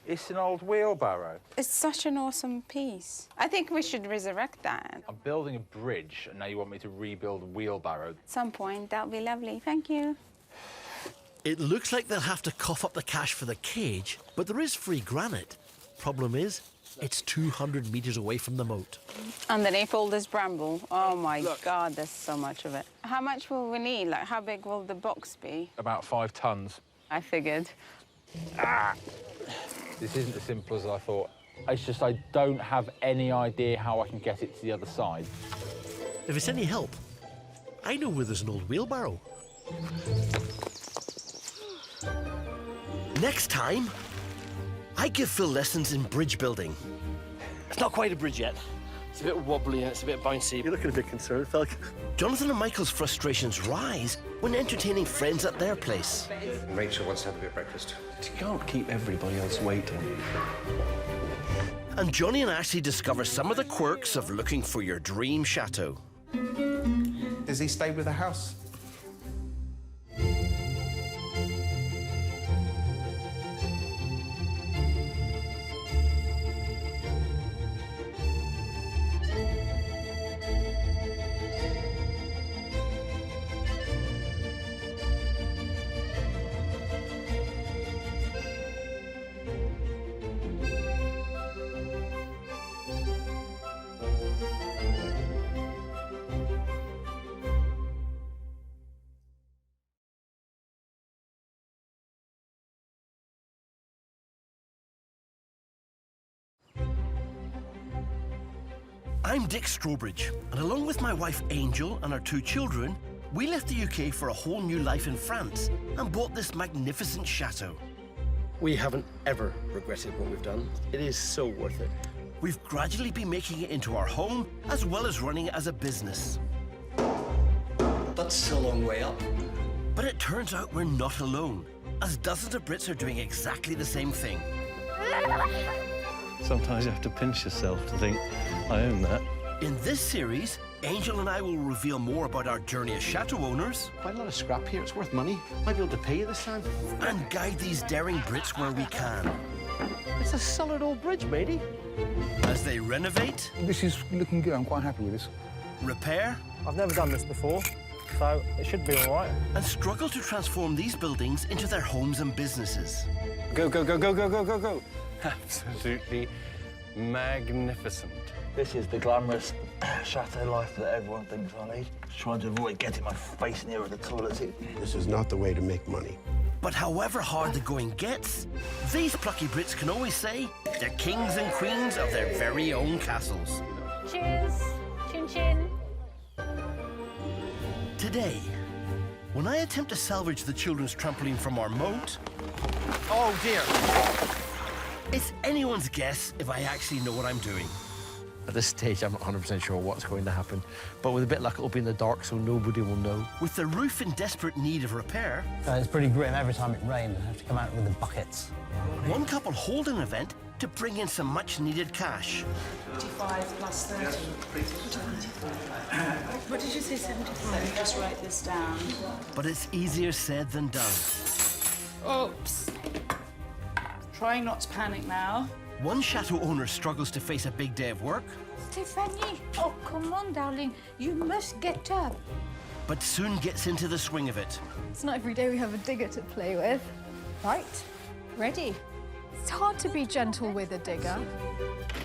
It's an old wheelbarrow. It's such an awesome piece. I think we should resurrect that. I'm building a bridge, and now you want me to rebuild a wheelbarrow. At some point, that'll be lovely. Thank you. It looks like they'll have to cough up the cash for the cage, but there is free granite. Problem is, it's 200 meters away from the moat. Underneath all this bramble. Oh my God, there's so much of it. How much will we need? Like, how big will the box be? About 5 tons. I figured. Ah! This isn't as simple as I thought. It's just I don't have any idea how I can get it to the other side. If it's any help, I know where there's an old wheelbarrow. Next time, I give Phil lessons in bridge building. It's not quite a bridge yet. It's a bit wobbly and it's a bit bouncy. You're looking a bit concerned, Phil. Jonathan and Michael's frustrations rise when entertaining friends at their place. Rachel wants to have a bit of breakfast. You can't keep everybody else waiting. And Johnny and Ashley discover some of the quirks of looking for your dream chateau. Does he stay with the house? I'm Dick Strawbridge, and along with my wife Angel and our 2 children, we left the UK for a whole new life in France and bought this magnificent chateau. We haven't ever regretted what we've done. It is so worth it. We've gradually been making it into our home as well as running it as a business. That's a long way up. But it turns out we're not alone, as dozens of Brits are doing exactly the same thing. Sometimes you have to pinch yourself to think, I own that. In this series, Angel and I will reveal more about our journey as chateau owners. Quite a lot of scrap here. It's worth money. Might be able to pay you this time. And guide these daring Brits where we can. It's a solid old bridge, matey. As they renovate. This is looking good. I'm quite happy with this. Repair. I've never done this before, so it should be all right. And struggle to transform these buildings into their homes and businesses. Go, go, go, go, go, go, go, go. Absolutely magnificent. This is the glamorous chateau life that everyone thinks I need. Trying to avoid getting my face near the toilets. This is not the way to make money. But however hard the going gets, these plucky Brits can always say they're kings and queens of their very own castles. Cheers. Chin chin. Today, when I attempt to salvage the children's trampoline from our moat... Oh, dear. It's anyone's guess if I actually know what I'm doing. At this stage, I'm not 100% sure what's going to happen, but with a bit of luck, it'll be in the dark, so nobody will know. With the roof in desperate need of repair... It's pretty grim. Every time it rains, I have to come out with the buckets. One couple hold an event to bring in some much-needed cash. 55 plus 30. What did you say, 75? Just write this down. But it's easier said than done. Oops. Trying not to panic now. One chateau owner struggles to face a big day of work. Stephanie, oh, come on, darling. You must get up. But soon gets into the swing of it. It's not every day we have a digger to play with. Right, ready. It's hard to be gentle with a digger.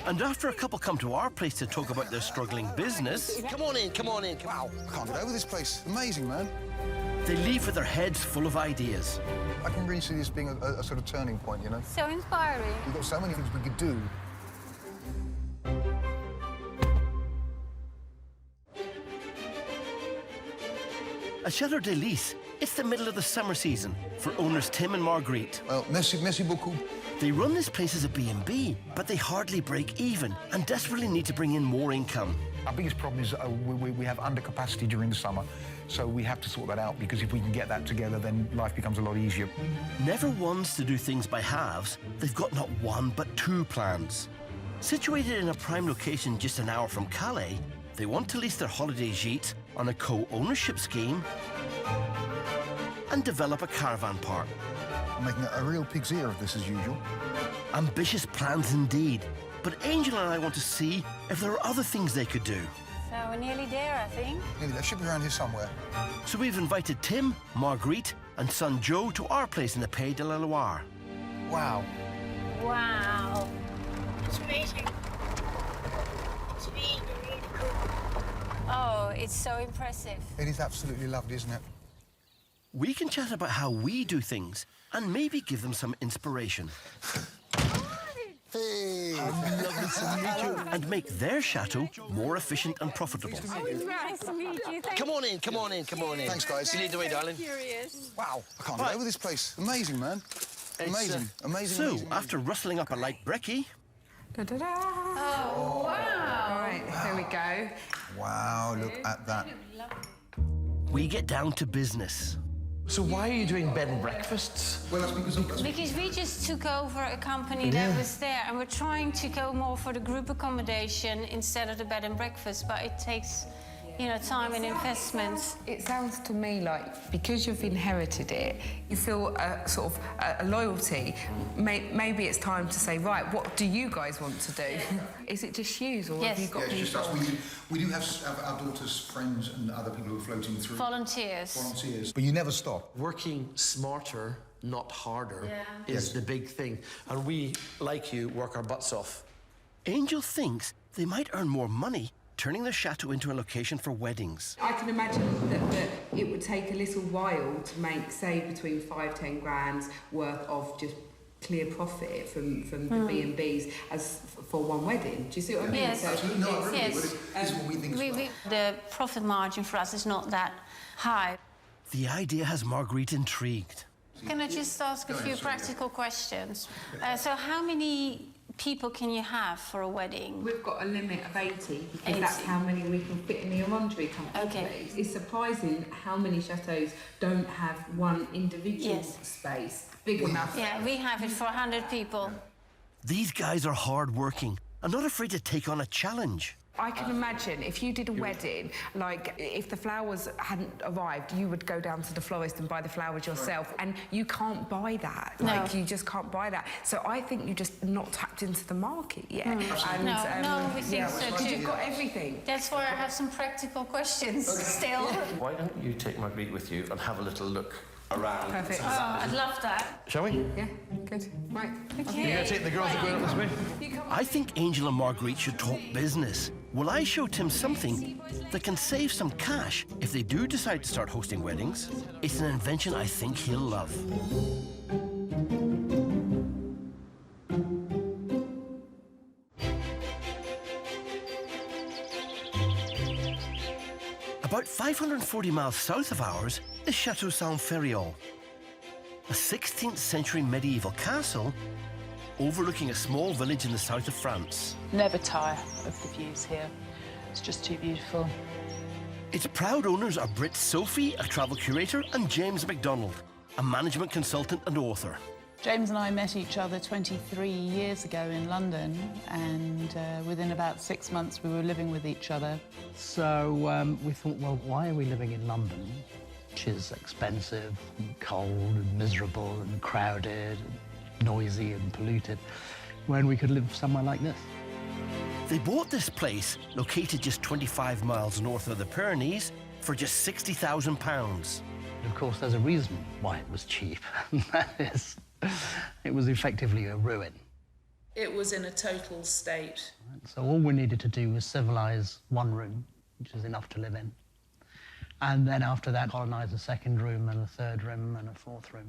And after a couple come to our place to talk about their struggling business... Come on in, come on in. Wow, I can't get over this place. Amazing, man. They leave with their heads full of ideas. I can really see this being a sort of turning point, you know? So inspiring. We've got so many things we could do. At Chateau de Lys, it's the middle of the summer season for owners Tim and Marguerite. Well, merci beaucoup. They run this place as a B&B, but they hardly break even and desperately need to bring in more income. Our biggest problem is we have undercapacity during the summer, so we have to sort that out, because if we can get that together, then life becomes a lot easier. Never ones to do things by halves, they've got not one but 2 plans. Situated in a prime location just an hour from Calais, they want to lease their holiday gîte on a co-ownership scheme and develop a caravan park. I'm making a real pig's ear of this as usual. Ambitious plans indeed, but Angel and I want to see if there are other things they could do. So we're nearly there, I think. Maybe they should be around here somewhere. So we've invited Tim, Marguerite and son Joe to our place in the Pays de la Loire. Wow. Wow. It's amazing. It's really, really cool. Oh, it's so impressive. It is absolutely lovely, isn't it? We can chat about how we do things and maybe give them some inspiration. Hey! How lovely Nice to meet you. And make their chateau more efficient and profitable. Nice to meet you. Come on in, come on in, come on in. Thanks, guys. You lead the way, darling. Wow, I can't get over this place. Amazing, man. Amazing, amazing, So, amazing. after rustling up a light brekkie... Da-da-da! Oh, wow! Right, there we go. Wow, look at that. We get down to business. So why are you doing bed and breakfasts? Well, that's because Because we just took over a company that was there, and we're trying to go more for the group accommodation instead of the bed and breakfast, but it takes, you know, time and investment. It sounds to me like because you've inherited it, you feel a sort of a loyalty. Maybe it's time to say, right, what do you guys want to do? Is it just you, or have you got it's just people? us. We do have our daughter's friends and other people who are floating through. Volunteers. But you never stop. Working smarter, not harder, is the big thing. And we, like you, work our butts off. Angel thinks they might earn more money turning the chateau into a location for weddings. I can imagine that it would take a little while to make, say, between 5-10 grand worth of just clear profit from the B&Bs as for one wedding. Do you see what I mean? Yes. Absolutely. No, really, Yes. but this is what we think as well. The profit margin for us is not that high. The idea has Marguerite intrigued. Can I just ask a few practical questions? So how many people can you have for a wedding? We've got a limit of 80 because that's how many we can fit in the orangery comfortably. Okay. It's surprising how many chateaux don't have one individual space big enough. Yeah, we have it for 100 people. These guys are hard-working and not afraid to take on a challenge. I can imagine if you did a wedding, like if the flowers hadn't arrived, you would go down to the florist and buy the flowers yourself, and you can't buy that. No. Like you just can't buy that. So I think you're just not tapped into the market yet. No, we think so too. Because you've got everything. That's why I have some practical questions still. Why don't you take Marguerite with you and have a little look around? Perfect. Oh, I'd love that. Shall we? Yeah, good. Right. Okay. You go take the girls are going up this way. I think Angel and Marguerite should talk business. Will I show Tim something that can save some cash if they do decide to start hosting weddings? It's an invention I think he'll love. About 540 miles south of ours is Chateau Fairytale, a 16th century medieval castle overlooking a small village in the south of France. Never tire of the views here. It's just too beautiful. Its proud owners are Brit Sophie, a travel curator, and James MacDonald, a management consultant and author. James and I met each other 23 years ago in London, and within about 6 months we were living with each other. So we thought, well, why are we living in London, which is expensive and cold and miserable and crowded and noisy and polluted, when we could live somewhere like this? They bought this place, located just 25 miles north of the Pyrenees, for just £60,000. Of course, there's a reason why it was cheap, and that is, it was effectively a ruin. It was in a total state. So all we needed to do was civilise one room, which is enough to live in. And then after that, colonise a second room and a third room and a fourth room.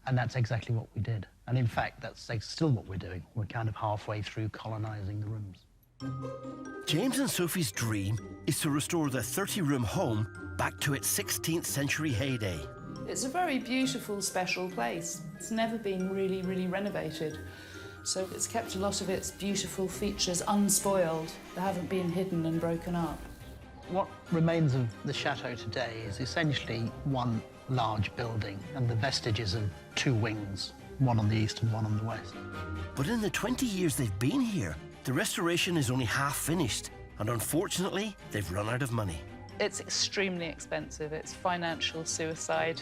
And that's exactly what we did. And in fact, that's still what we're doing. We're kind of halfway through colonising the rooms. James and Sophie's dream is to restore their 30-room home back to its 16th century heyday. It's a very beautiful, special place. It's never been really, really renovated. So it's kept a lot of its beautiful features unspoiled. They haven't been hidden and broken up. What remains of the chateau today is essentially one large building and the vestiges of two wings, one on the east and one on the west. But in the 20 years they've been here, the restoration is only half finished, and unfortunately, they've run out of money. It's extremely expensive. It's financial suicide.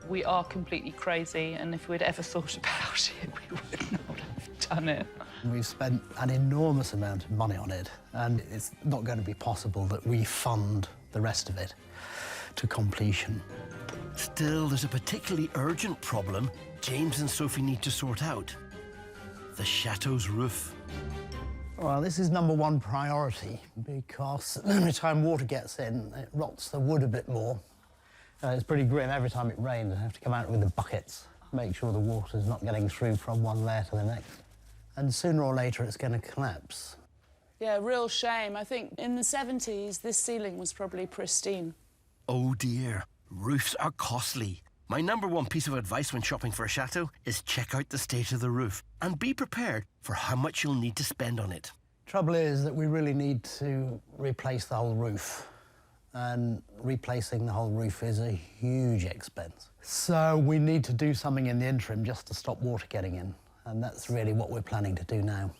We are completely crazy, and if we'd ever thought about it, we would not have done it. We've spent an enormous amount of money on it, and it's not going to be possible that we fund the rest of it to completion. Still, there's a particularly urgent problem James and Sophie need to sort out. The chateau's roof. Well, this is number one priority because every time water gets in, it rots the wood a bit more. It's pretty grim. Every time it rains, I have to come out with the buckets, make sure the water's not getting through from one layer to the next. and sooner or later it's going to collapse. Yeah, real shame. I think in the 70s, this ceiling was probably pristine. Oh dear, roofs are costly. My #1 piece of advice when shopping for a chateau is check out the state of the roof and be prepared for how much you'll need to spend on it. Trouble is that we really need to replace the whole roof, and replacing the whole roof is a huge expense. So we need to do something in the interim just to stop water getting in, and that's really what we're planning to do now.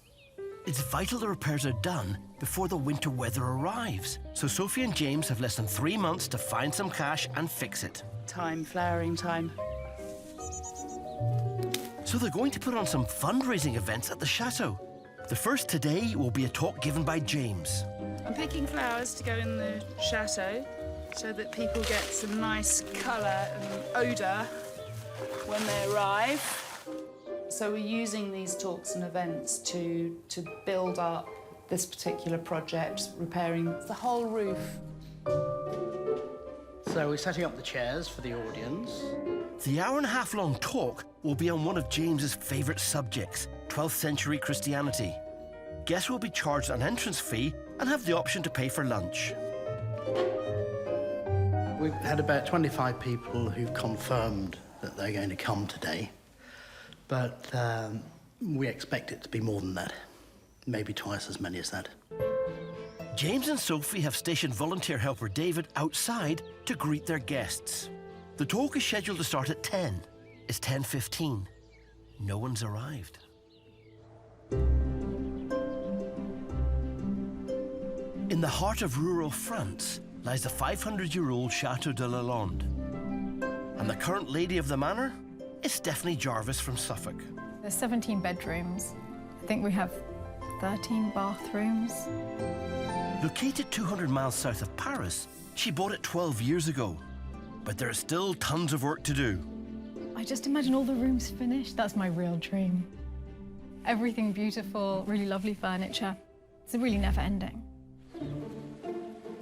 It's vital the repairs are done before the winter weather arrives. So Sophie and James have less than 3 months to find some cash and fix it. Time, flowering time. So they're going to put on some fundraising events at the chateau. The first today will be a talk given by James. I'm picking flowers to go in the chateau so that people get some nice colour and odour when they arrive. So we're using these talks and events to build up this particular project, repairing the whole roof. So we're setting up the chairs for the audience. The hour-and-a-half-long talk will be on one of James's favourite subjects, 12th century Christianity. Guests will be charged an entrance fee and have the option to pay for lunch. We've had about 25 people who've confirmed that they're going to come today, but we expect it to be more than that, maybe twice as many as that. James and Sophie have stationed volunteer helper David outside to greet their guests. The talk is scheduled to start at 10. It's 10:15. No one's arrived. In the heart of rural France lies the 500-year-old Chateau de Lalande. And the current lady of the manor is Stephanie Jarvis from Suffolk. There's 17 bedrooms. I think we have 13 bathrooms. Located 200 miles south of Paris, she bought it 12 years ago. But there is still tons of work to do. I just imagine all the rooms finished. That's my real dream. Everything beautiful, really lovely furniture. It's really never ending.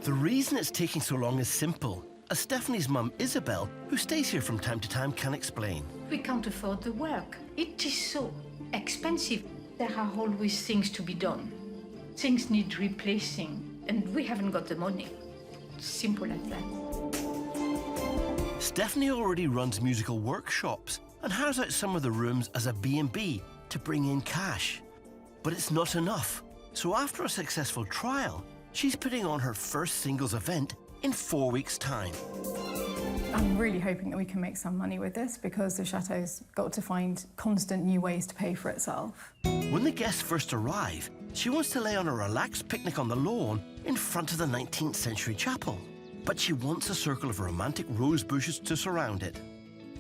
The reason it's taking so long is simple, as Stephanie's mum, Isabel, who stays here from time to time, can explain. We can't afford the work. It is so expensive. There are always things to be done. Things need replacing, and we haven't got the money. Simple as that. Stephanie already runs musical workshops and hires out some of the rooms as a B&B to bring in cash. But it's not enough. So after a successful trial, she's putting on her first singles event in 4 weeks' time. I'm really hoping that we can make some money with this because the chateau's got to find constant new ways to pay for itself. When the guests first arrive, she wants to lay on a relaxed picnic on the lawn in front of the 19th century chapel. But she wants a circle of romantic rose bushes to surround it.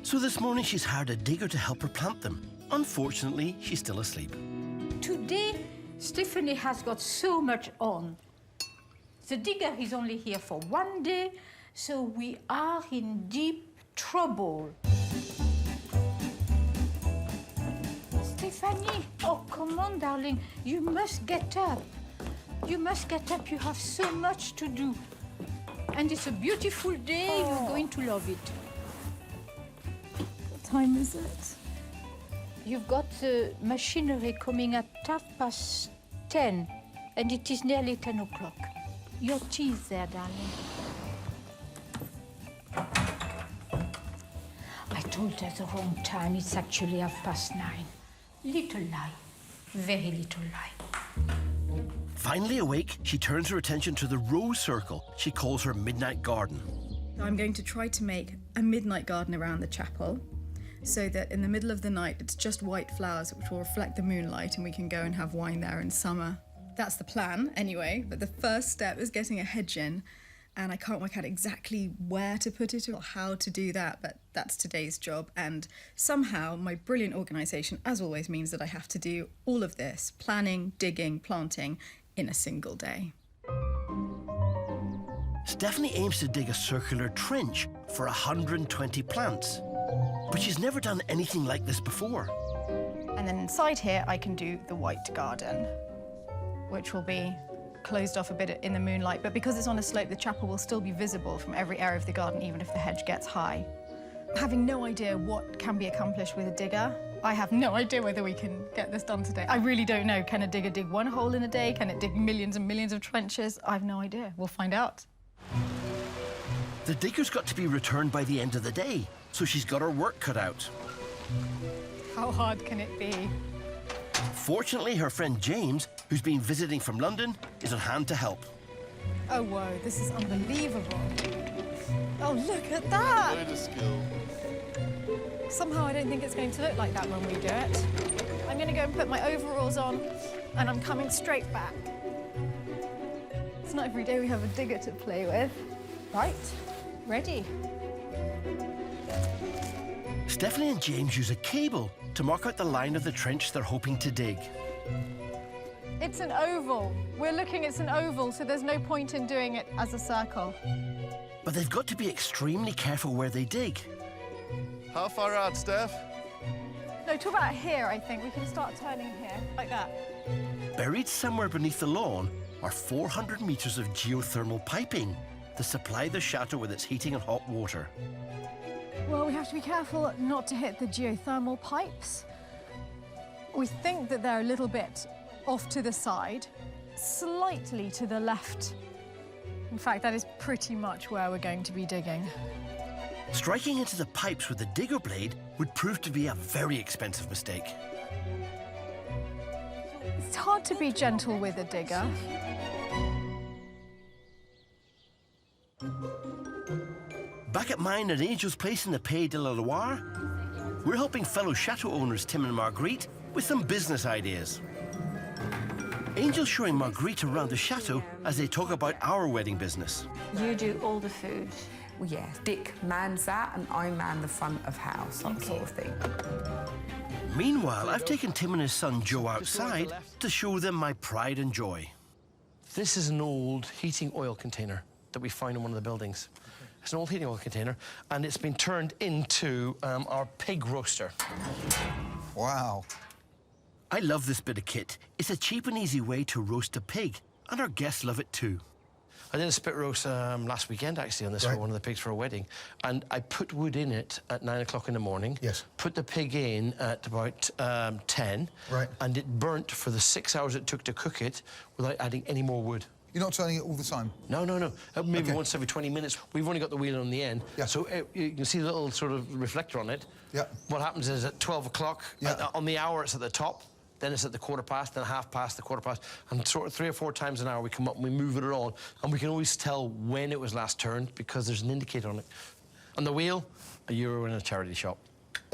So this morning she's hired a digger to help her plant them. Unfortunately, she's still asleep. Today, Stephanie has got so much on. The digger is only here for 1 day, so we are in deep trouble. Stephanie, oh, come on, darling. You must get up. You must get up. You have so much to do. And it's a beautiful day. You're going to love it. What time is it? You've got the machinery coming at 10:30, and it is nearly 10 o'clock. Your tea is there, darling. I told her the wrong time. It's actually 9:30. Little lie. Very little lie. Finally awake, she turns her attention to the rose circle she calls her midnight garden. I'm going to try to make a midnight garden around the chapel so that in the middle of the night it's just white flowers which will reflect the moonlight and we can go and have wine there in summer. That's the plan anyway, but the first step is getting a hedge in, and I can't work out exactly where to put it or how to do that, but that's today's job. And somehow my brilliant organisation, as always, means that I have to do all of this, planning, digging, planting, in a single day. Stephanie aims to dig a circular trench for 120 plants, but she's never done anything like this before. And then inside here I can do the white garden, which will be closed off a bit in the moonlight, but because it's on a slope, the chapel will still be visible from every area of the garden, even if the hedge gets high. Having no idea what can be accomplished with a digger, I have no idea whether we can get this done today. I really don't know. Can a digger dig one hole in a day? Can it dig millions and millions of trenches? I have no idea. We'll find out. The digger's got to be returned by the end of the day, so she's got her work cut out. How hard can it be? Fortunately, her friend James, who's been visiting from London, is on hand to help. Oh, whoa, this is unbelievable. Oh, look at that! Load of skill. Somehow I don't think it's going to look like that when we do it. I'm going to go and put my overalls on, and I'm coming straight back. It's not every day we have a digger to play with. Right, ready. Stephanie and James use a cable to mark out the line of the trench they're hoping to dig. It's an oval. It's an oval, so there's no point in doing it as a circle. But they've got to be extremely careful where they dig. How far out, Steph? No, talk about here, I think. We can start turning here, like that. Buried somewhere beneath the lawn are 400 metres of geothermal piping to supply the chateau with its heating and hot water. Well, we have to be careful not to hit the geothermal pipes. We think that they're a little bit off to the side, slightly to the left. In fact, that is pretty much where we're going to be digging. Striking into the pipes with the digger blade would prove to be a very expensive mistake. It's hard to be gentle with a digger. Back at mine at Angel's place in the Pays de la Loire, we're helping fellow chateau owners Tim and Marguerite with some business ideas. Angel's showing Marguerite around the chateau as they talk about our wedding business. You do all the food. Well, yeah, Dick mans that and I man the front of house, that sort of thing. Meanwhile, I've taken Tim and his son Joe outside to show them my pride and joy. This is an old heating oil container that we found in one of the buildings. It's an old heating oil container, and it's been turned into our pig roaster. Wow. I love this bit of kit. It's a cheap and easy way to roast a pig, and our guests love it too. I did a spit roast last weekend, actually, on this for one of the pigs for a wedding, and I put wood in it at 9 o'clock in the morning. Yes. Put the pig in at about 10. Right. And it burnt for the 6 hours it took to cook it without adding any more wood. You're not turning it all the time? No. Maybe once every 20 minutes. We've only got the wheel on the end, so you can see the little sort of reflector on it. Yeah. What happens is at 12 o'clock, on the hour it's at the top, then it's at the quarter past, then half past, the quarter past, and sort of 3 or 4 times an hour we come up and we move it on, and we can always tell when it was last turned because there's an indicator on it. On the wheel, €1 in a charity shop.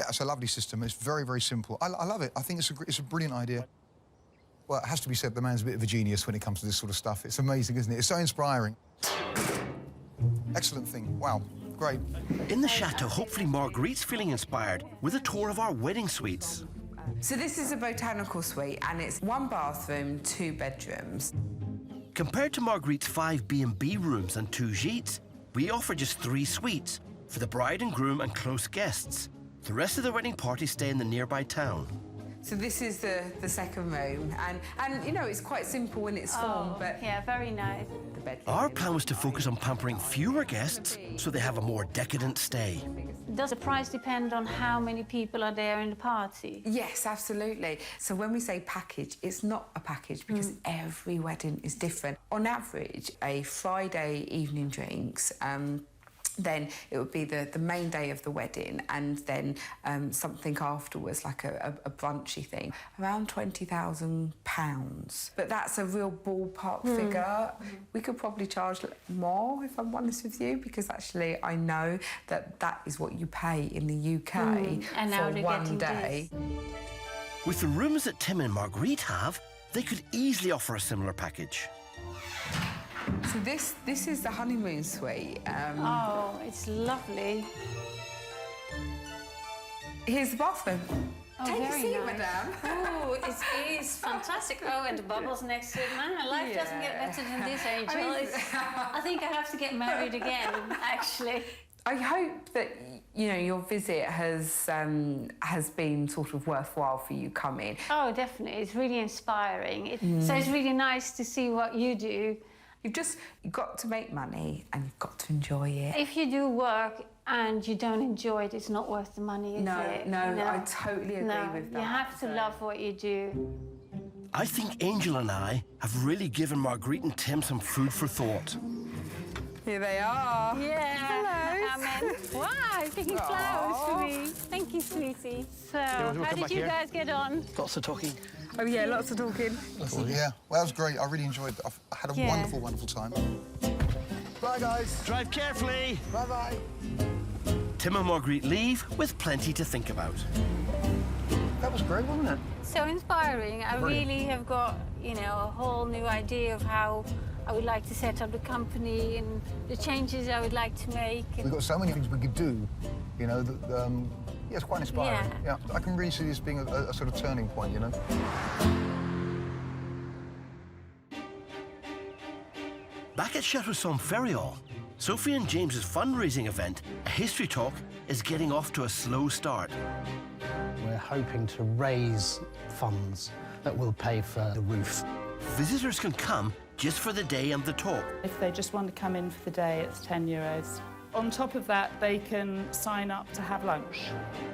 Yeah, it's a lovely system. It's very, very simple. I love it. I think it's a brilliant idea. Well, it has to be said, the man's a bit of a genius when it comes to this sort of stuff. It's amazing, isn't it? It's so inspiring. Excellent thing. Wow, great. In the chateau, hopefully Marguerite's feeling inspired with a tour of our wedding suites. So this is a botanical suite, and it's 1 bathroom, 2 bedrooms. Compared to Marguerite's 5 B&B rooms and 2 gîtes, we offer just 3 suites for the bride and groom and close guests. The rest of the wedding party stay in the nearby town. So this is the second room, and you know, it's quite simple in its form, but... Yeah, very nice. The bedroom. Our plan was to focus on pampering fewer guests so they have a more decadent stay. Does the price depend on how many people are there in the party? Yes, absolutely. So when we say package, it's not a package because every wedding is different. On average, a Friday evening drinks, then it would be the main day of the wedding, and then something afterwards, like a brunchy thing, around £20,000. But that's a real ballpark figure. We could probably charge more, if I'm honest with you, because actually I know that is what you pay in the UK And now for they're one getting day. With the rooms that Tim and Marguerite have, they could easily offer a similar package. So this is the honeymoon suite. Oh, it's lovely. Here's the bathroom. Oh, Take a very seat, nice. madame. Oh, it is fantastic. Oh, and the bubbles next to it. Man, my life doesn't get better than this, Angel. I think I have to get married again, actually. I hope that, you know, your visit has been sort of worthwhile for you coming. Oh, definitely. It's really inspiring. So it's really nice to see what you do. You've got to make money and you've got to enjoy it. If you do work and you don't enjoy it, it's not worth the money, is it? No, I totally agree with that. You have to love what you do. I think Angel and I have really given Marguerite and Tim some food for thought. Here they are. Yeah. Hello. Wow, picking flowers for me. Thank you, sweetie. So, how did you guys get on? Lots of talking. Oh, yeah, lots of talking. Yeah, well, that was great. I really enjoyed it. I had a wonderful, wonderful time. Bye, guys. Drive carefully. Bye-bye. Tim and Marguerite leave with plenty to think about. That was great, wasn't it? So inspiring. I Brilliant. really have got, you know, a whole new idea of how I would like to set up the company and the changes I would like to make. We've got so many things we could do, you know, that, yeah, it's quite inspiring. Yeah. I can really see this being a sort of turning point, you know? Back at Chateau Fairytale, Sophie and James's fundraising event, A History Talk, is getting off to a slow start. We're hoping to raise funds that will pay for the roof. Visitors can come just for the day and the talk. If they just want to come in for the day, it's €10. On top of that, they can sign up to have lunch.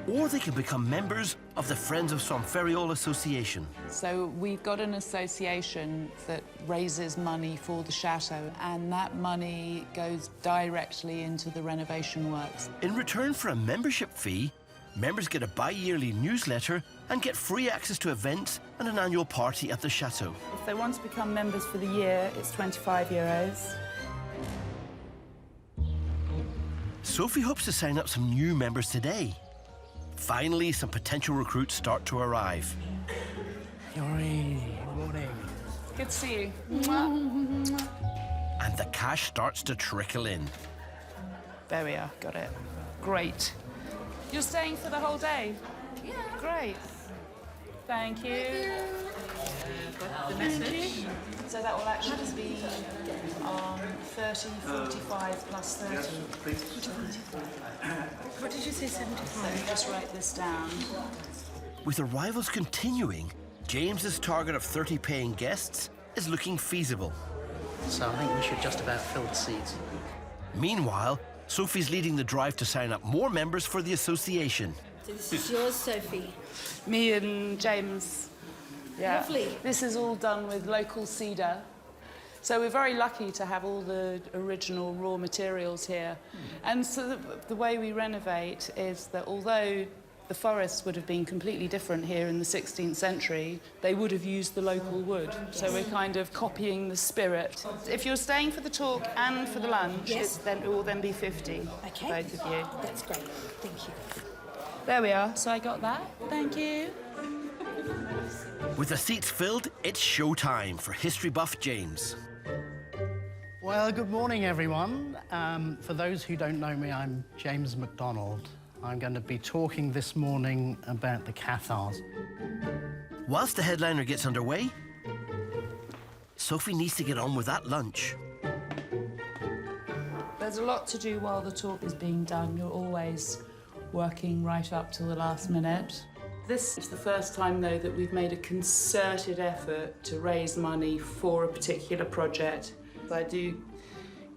Or they can become members of the Friends of Fairytale Association. So we've got an association that raises money for the chateau, and that money goes directly into the renovation works. In return for a membership fee, members get a bi-yearly newsletter and get free access to events and an annual party at the chateau. If they want to become members for the year, it's €25. Sophie hopes to sign up some new members today. Finally, some potential recruits start to arrive. Morning. Good to see you. And the cash starts to trickle in. There we are, got it. Great. You're staying for the whole day? Yeah. Great. Thank you. Got the message. So that will actually be 30, 45 plus 30. What did you say, 75? So just write this down. With arrivals continuing, James's target of 30 paying guests is looking feasible. So I think we should just about fill the seats. Meanwhile, Sophie's leading the drive to sign up more members for the association. So this is yours, Sophie. Me and James. Yeah. Lovely. This is all done with local cedar. So we're very lucky to have all the original raw materials here. And so the way we renovate is that although the forests would have been completely different here in the 16th century, they would have used the local wood. So we're kind of copying the spirit. If you're staying for the talk and for the lunch, it will then be 50, both of you. That's great. Thank you. There we are. So I got that. Thank you. With the seats filled, it's showtime for history buff James. Well, good morning, everyone. For those who don't know me, I'm James MacDonald. I'm going to be talking this morning about the Cathars. Whilst the headliner gets underway, Sophie needs to get on with that lunch. There's a lot to do while the talk is being done. You're always working right up till the last minute. This is the first time, though, that we've made a concerted effort to raise money for a particular project. I do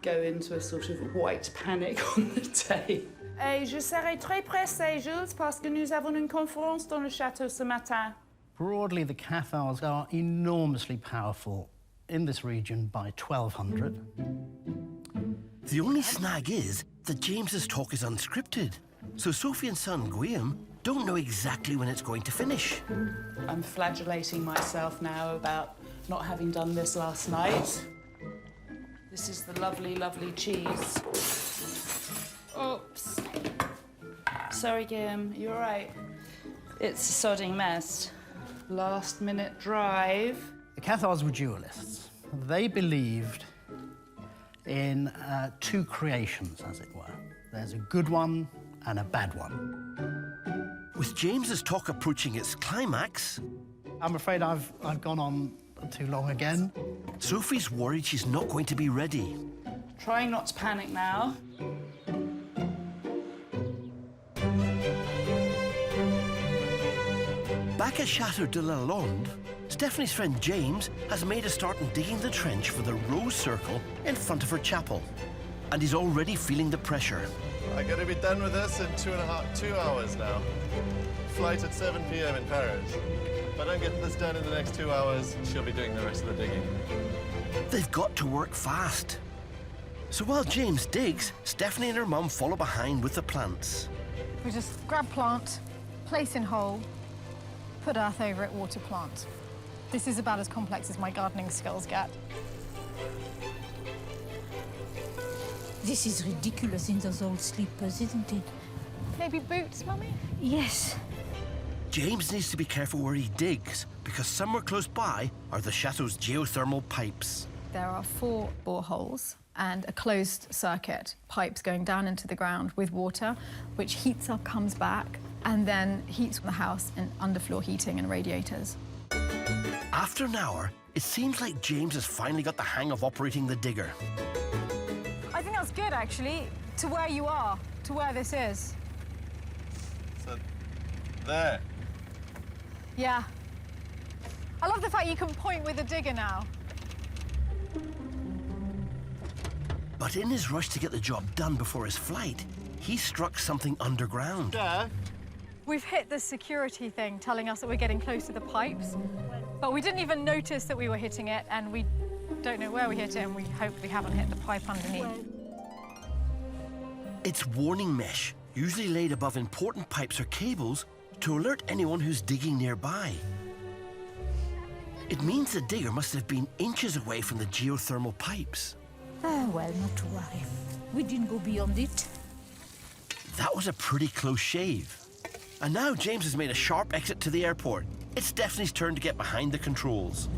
go into a sort of white panic on the day. Et je serai très pressée, Jules, parce que nous avons une conférence dans le château ce matin. Broadly, the Cathars are enormously powerful in this region by 1200. The only snag is that James's talk is unscripted, so Sophie and son Guillaume don't know exactly when it's going to finish. I'm flagellating myself now about not having done this last night. This is the lovely, lovely cheese. Oops. Sorry, Guillaume, you all right? It's a sodding mess. Last-minute drive. The Cathars were dualists. They believed in two creations, as it were. There's a good one and a bad one. With James's talk approaching its climax... I'm afraid I've gone on too long again. Sophie's worried she's not going to be ready. Trying not to panic now. Back at Chateau de la Londe, Stephanie's friend James has made a start in digging the trench for the rose circle in front of her chapel. And he's already feeling the pressure. I'm going to be done with this in 2 hours now. Flight at 7 p.m. in Paris. If I don't get this done in the next 2 hours, she'll be doing the rest of the digging. They've got to work fast. So while James digs, Stephanie and her mum follow behind with the plants. We just grab plant, place in hole, put earth over it, water plant. This is about as complex as my gardening skills get. This is ridiculous in those old slippers, isn't it? Maybe boots, Mummy? Yes. James needs to be careful where he digs, because somewhere close by are the chateau's geothermal pipes. There are 4 boreholes and a closed circuit, pipes going down into the ground with water, which heats up, comes back, and then heats the house in underfloor heating and radiators. After an hour, it seems like James has finally got the hang of operating the digger. I think that's good, actually, to where you are, to where this is. So, there. Yeah. I love the fact you can point with a digger now. But in his rush to get the job done before his flight, he struck something underground. Yeah. We've hit the security thing telling us that we're getting close to the pipes, but we didn't even notice that we were hitting it, and we don't know where we hit it, and we hope we haven't hit the pipe underneath. It's warning mesh, usually laid above important pipes or cables to alert anyone who's digging nearby. It means the digger must have been inches away from the geothermal pipes. Oh, well, not to worry. We didn't go beyond it. That was a pretty close shave. And now James has made a sharp exit to the airport. It's Stephanie's turn to get behind the controls.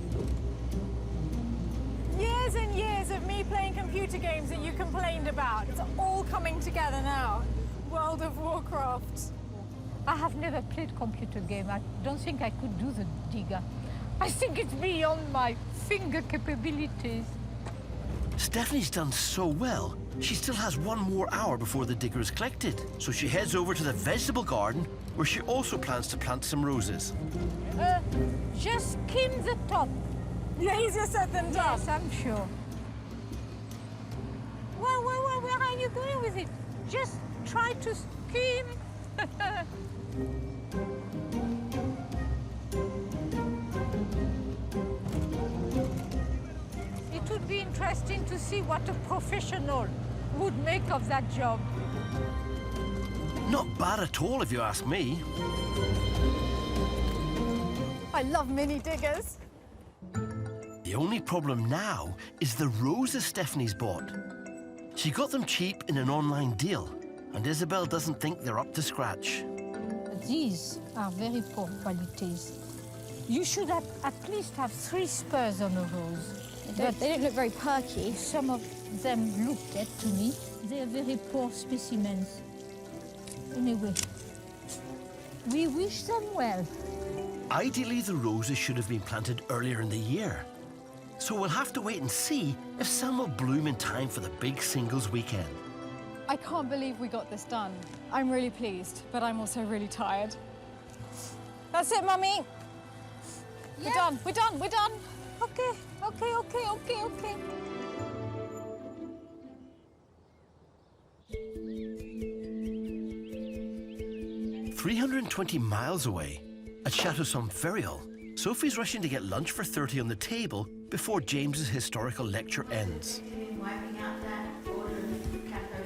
Years and years of me playing computer games that you complained about. It's all coming together now. World of Warcraft. I have never played computer game. I don't think I could do the digger. I think it's beyond my finger capabilities. Stephanie's done so well, she still has 1 more hour before the digger is collected. So she heads over to the vegetable garden, where she also plans to plant some roses. Just skim the top. Yeah, easier said than done. Yes, I'm sure. Where are you going with it? Just try to skim. It would be interesting to see what a professional would make of that job. Not bad at all, if you ask me. I love mini diggers. The only problem now is the roses Stephanie's bought. She got them cheap in an online deal, and Isabel doesn't think they're up to scratch. These are very poor qualities. You should have at least have 3 spurs on a rose. But they don't look very perky. Some of them look dead to me. They're very poor specimens. Anyway, we wish them well. Ideally, the roses should have been planted earlier in the year. So we'll have to wait and see if some will bloom in time for the big singles weekend. I can't believe we got this done. I'm really pleased, but I'm also really tired. That's it, Mummy. We're done, we're done, we're done. Okay. 320 miles away, at Chateau Fairytale, Sophie's rushing to get lunch for 30 on the table before James's historical lecture ends.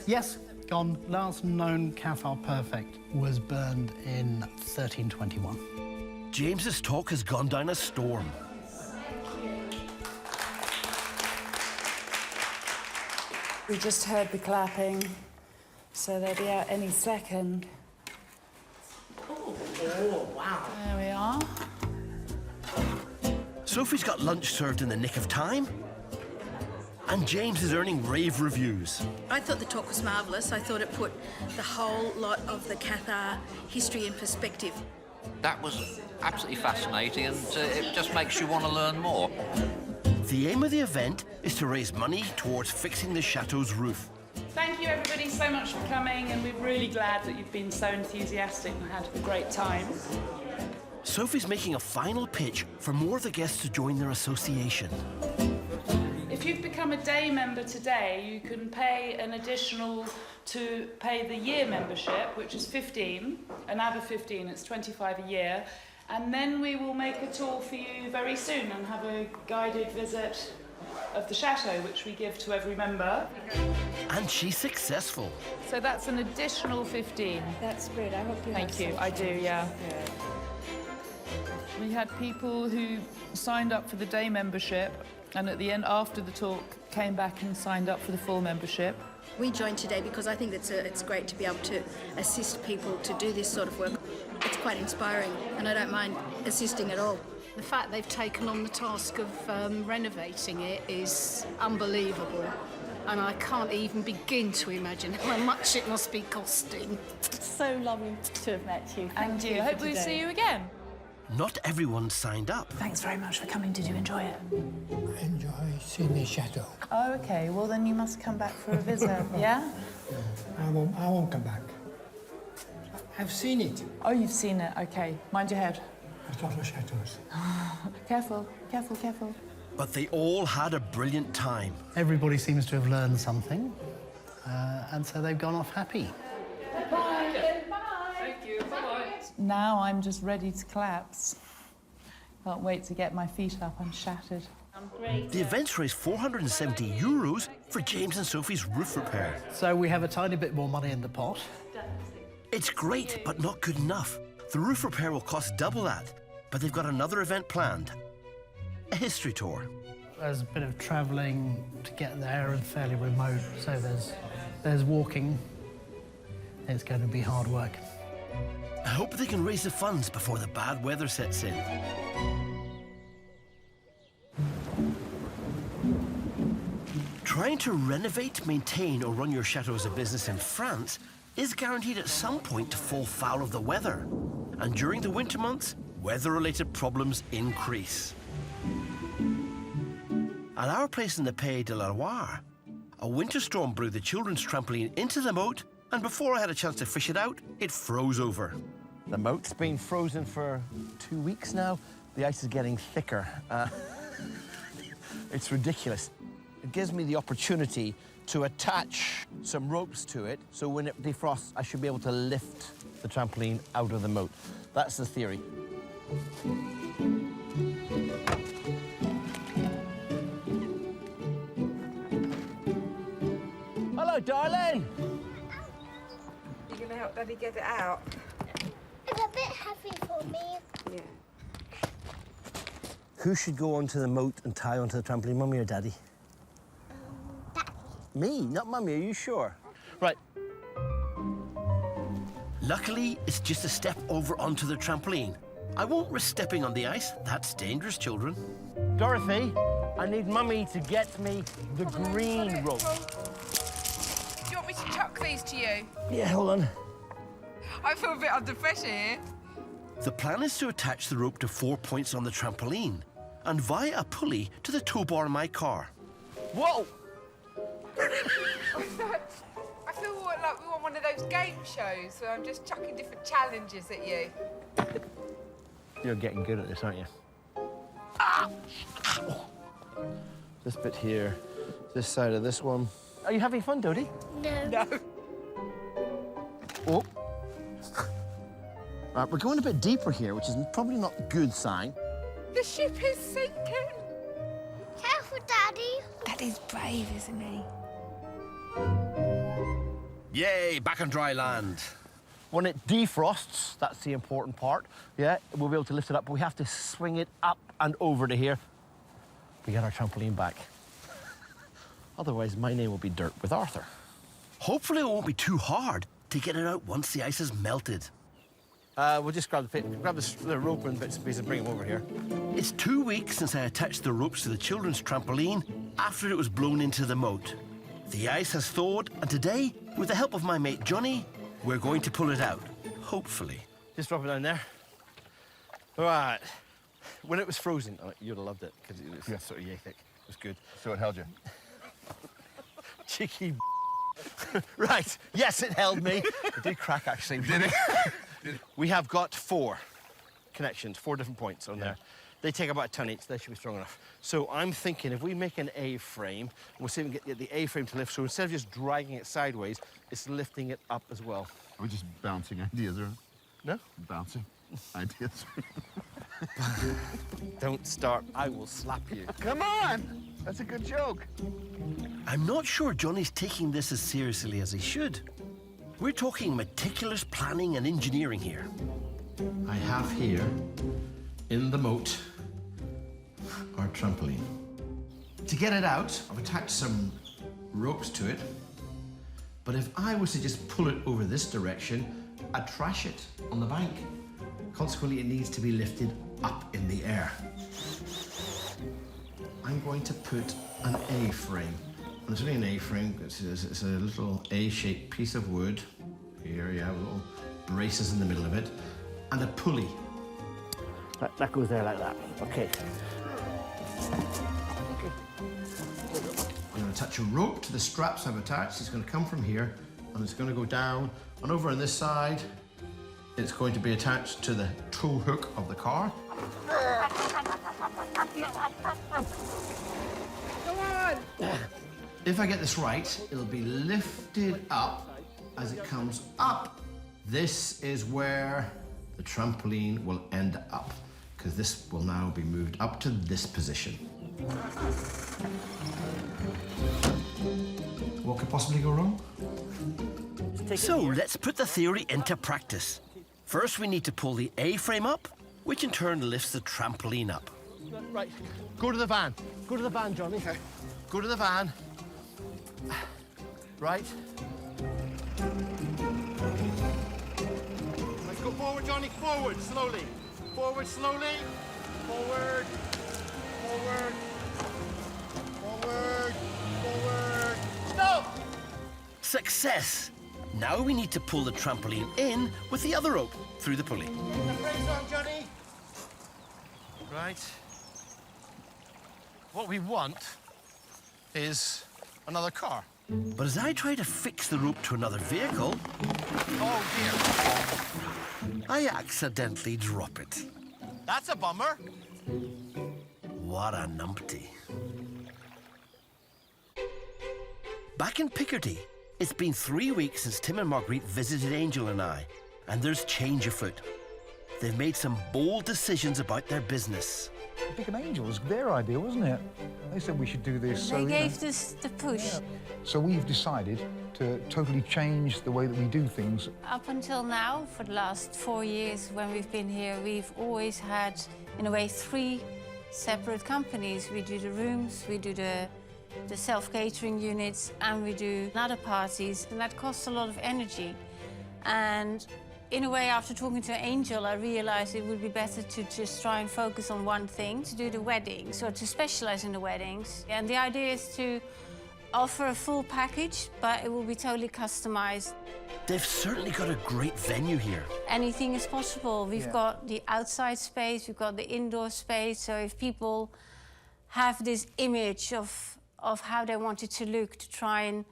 Yes, gone. Last known Cathar perfect was burned in 1321. James's talk has gone down a storm. We just heard the clapping, so they'll be out any second. Oh, wow. There we are. Sophie's got lunch served in the nick of time, and James is earning rave reviews. I thought the talk was marvellous. I thought it put the whole lot of the Cathar history in perspective. That was absolutely fascinating, and it just makes you want to learn more. The aim of the event is to raise money towards fixing the chateau's roof. Thank you, everybody, so much for coming, and we're really glad that you've been so enthusiastic and had a great time. Sophie's making a final pitch for more of the guests to join their association. If you've become a day member today, you can pay an additional to pay the year membership, which is 15, another 15, it's 25 a year. And then we will make a tour for you very soon and have a guided visit of the chateau, which we give to every member. And she's successful. So that's an additional 15. That's good. I hope you Thank you. I do, yeah. We had people who signed up for the day membership and at the end, after the talk, came back and signed up for the full membership. We joined today because I think it's great to be able to assist people to do this sort of work. It's quite inspiring, and I don't mind assisting at all. The fact they've taken on the task of renovating it is unbelievable, and I can't even begin to imagine how much it must be costing. It's so lovely to have met you. And you. Hope we see you again. Not everyone signed up. Thanks very much for coming. Did you enjoy it? I enjoy seeing the chateau. Oh, OK. Well, then you must come back for a visit, yeah? I won't come back. I've seen it. Oh, you've seen it. OK. Mind your head. There's lots of chateaus. Careful, careful, careful. But they all had a brilliant time. Everybody seems to have learned something, and so they've gone off happy. Bye. Thank you. Bye-bye. Now I'm just ready to collapse. Can't wait to get my feet up. I'm shattered. The events raised €470 for James and Sophie's roof repair. So we have a tiny bit more money in the pot. It's great, but not good enough. The roof repair will cost double that, but they've got another event planned. A history tour. There's a bit of travelling to get there and fairly remote, so there's walking. It's going to be hard work. I hope they can raise the funds before the bad weather sets in. Trying to renovate, maintain or run your chateau as a business in France is guaranteed at some point to fall foul of the weather. And during the winter months, weather-related problems increase. At our place in the Pays de la Loire, a winter storm blew the children's trampoline into the moat, and before I had a chance to fish it out, it froze over. The moat's been frozen for 2 weeks now. The ice is getting thicker. It's ridiculous. It gives me the opportunity to attach some ropes to it, so when it defrosts, I should be able to lift the trampoline out of the moat. That's the theory. Hello, darling. You gonna help Daddy get it out? It's a bit heavy for me. Yeah. Who should go onto the moat and tie onto the trampoline, Mummy or Daddy? Daddy. Me, not Mummy, are you sure? Right. Luckily, it's just a step over onto the trampoline. I won't risk stepping on the ice. That's dangerous, children. Dorothy, I need Mummy to get me the green rope. Do you want me to chuck these to you? Yeah, hold on. I feel a bit under pressure here. The plan is to attach the rope to 4 points on the trampoline and via a pulley to the tow bar in my car. Whoa! I feel like we want one of those game shows, so I'm just chucking different challenges at you. You're getting good at this, aren't you? Ah! This bit here, this side of this one. Are you having fun, Dodie? No. No. Oh. Right, we're going a bit deeper here, which is probably not a good sign. The ship is sinking. Careful, Daddy. Daddy's brave, isn't he? Yay, back on dry land. When it defrosts, that's the important part. Yeah, we'll be able to lift it up, but we have to swing it up and over to here. We get our trampoline back. Otherwise, my name will be Dirt with Arthur. Hopefully it won't be too hard to get it out once the ice has melted. We'll just grab the rope and bits and pieces and bring them over here. It's 2 weeks since I attached the ropes to the children's trampoline after it was blown into the moat. The ice has thawed, and today, with the help of my mate Johnny, we're going to pull it out, hopefully. Just drop it down there. All right. When it was frozen, you'd have loved it, because it was sort of yay thick. It was good. So it held you? Cheeky Right, yes, it held me. It did crack, actually. Did it? We have got 4 connections, 4 different points on there. They take about a ton each. They should be strong enough. So I'm thinking if we make an A-frame, we'll see if we can get the A-frame to lift. So instead of just dragging it sideways, it's lifting it up as well. We're just bouncing ideas around. No? Bouncing ideas. Don't start. I will slap you. Come on! That's a good joke. I'm not sure Johnny's taking this as seriously as he should. We're talking meticulous planning and engineering here. I have here, in the moat, our trampoline. To get it out, I've attached some ropes to it. But if I was to just pull it over this direction, I'd trash it on the bank. Consequently, it needs to be lifted up in the air. I'm going to put an A-frame. And it's only an A-frame, it's a little A-shaped piece of wood. Here, yeah, with little braces in the middle of it. And a pulley. That goes there like that. Okay. I'm going to attach a rope to the straps I've attached. It's going to come from here, and it's going to go down. And over on this side, it's going to be attached to the tow hook of the car. Come on! If I get this right, it'll be lifted up as it comes up. This is where the trampoline will end up, because this will now be moved up to this position. What could possibly go wrong? So let's put the theory into practice. First, we need to pull the A-frame up, which in turn lifts the trampoline up. Right, go to the van. Go to the van, Johnny. Okay. Go to the van. Right. Let's go forward, Johnny. Forward, slowly. Forward, slowly. Forward. Forward. Forward. Forward. Stop! Success! Now we need to pull the trampoline in with the other rope through the pulley. Get the brakes on, Johnny. Right. What we want is another car. But as I try to fix the rope to another vehicle, Oh, dear. I accidentally drop it. That's a bummer. What a numpty. Back in Picardy, it's been 3 weeks since Tim and Marguerite visited Angel and I, and there's change afoot. They've made some bold decisions about their business. Big and Angel was their idea, wasn't it? They said we should do this. They gave us the push. Yeah. So we've decided to totally change the way that we do things. Up until now, for the last 4 years when we've been here, we've always had, in a way, 3 separate companies. We do the rooms, we do the self-catering units, and we do other parties, and that costs a lot of energy. And in a way, after talking to Angel, I realized it would be better to just try and focus on one thing, to do the weddings, or to specialize in the weddings. And the idea is to offer a full package, but it will be totally customized. They've certainly got a great venue here. Anything is possible. We've got the outside space, we've got the indoor space, so if people have this image of how they want it to look, to try and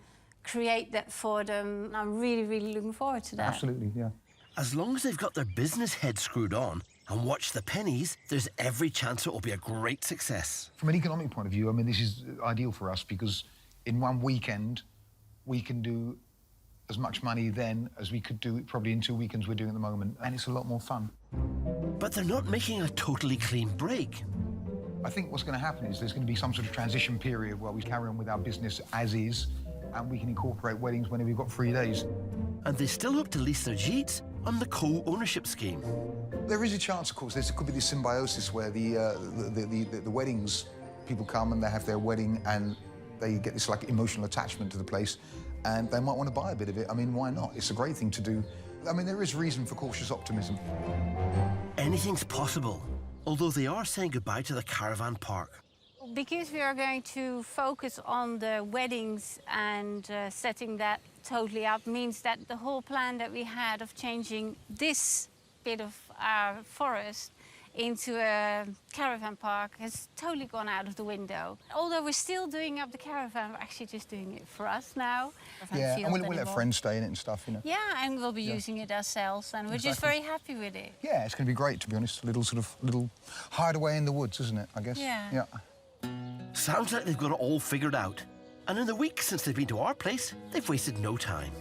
create that for them, I'm really, really looking forward to that. Absolutely, yeah. As long as they've got their business head screwed on and watch the pennies, there's every chance it will be a great success. From an economic point of view, I mean, this is ideal for us because in one weekend, we can do as much money then as we could do probably in 2 weekends we're doing at the moment, and it's a lot more fun. But they're not making a totally clean break. I think what's going to happen is there's going to be some sort of transition period where we carry on with our business as is, and we can incorporate weddings whenever we've got 3 days. And they still hope to lease their gîtes on the co-ownership scheme. There is a chance, of course. There could be this symbiosis where the weddings, people come and they have their wedding and they get this like emotional attachment to the place, and they might want to buy a bit of it. I mean, why not? It's a great thing to do. I mean, there is reason for cautious optimism. Anything's possible, although they are saying goodbye to the caravan park. Because we are going to focus on the weddings and setting that totally up means that the whole plan that we had of changing this bit of our forest into a caravan park has totally gone out of the window. Although we're still doing up the caravan, we're actually just doing it for us now. Yeah, and we'll let friends stay in it and stuff, you know. Yeah, and we'll be using it ourselves, and we're just very happy with it. Yeah, it's going to be great, to be honest. A little hideaway in the woods, isn't it, I guess? Yeah. Sounds like they've got it all figured out. And in the week since they've been to our place, they've wasted no time.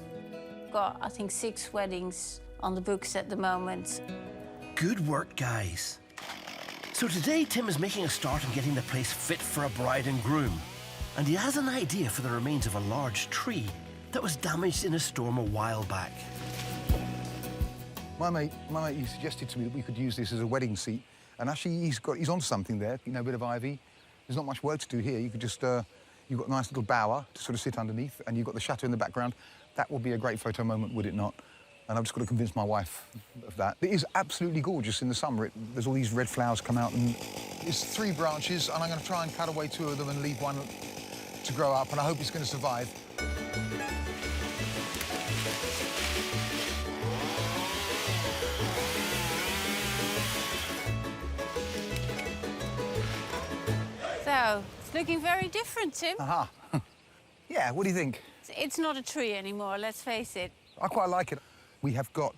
Got, I think, 6 weddings on the books at the moment. Good work, guys. So today, Tim is making a start on getting the place fit for a bride and groom. And he has an idea for the remains of a large tree that was damaged in a storm a while back. My mate, he suggested to me that we could use this as a wedding seat. And actually, he's onto something there, you know, a bit of ivy. There's not much work to do here. You could just, you've got a nice little bower to sort of sit underneath, and you've got the chateau in the background. That would be a great photo moment, would it not? And I've just got to convince my wife of that. It is absolutely gorgeous in the summer. There's all these red flowers come out, and it's 3 branches, and I'm going to try and cut away 2 of them and leave one to grow up, and I hope it's going to survive. So, it's looking very different, Tim. Aha. Yeah, what do you think? It's not a tree anymore, let's face it. I quite like it. We have got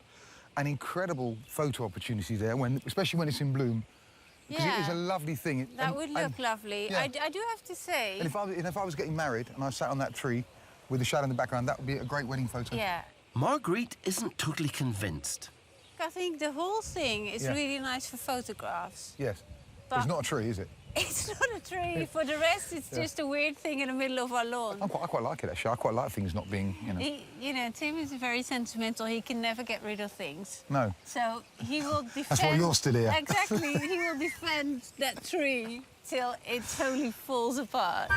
an incredible photo opportunity there, especially when it's in bloom. Because it is a lovely thing. That would look lovely. Yeah. I do have to say... And if I was getting married and I sat on that tree with the shadow in the background, that would be a great wedding photo. Yeah. Marguerite isn't totally convinced. I think the whole thing is Yeah. really nice for photographs. Yes. But it's not a tree, is it? It's not a tree. For the rest, it's just a weird thing in the middle of our lawn. I quite like it, actually. I quite like things not being, you know... Tim is very sentimental. He can never get rid of things. No. So he will defend... That's why you're still here. Exactly. He will defend that tree till it totally falls apart.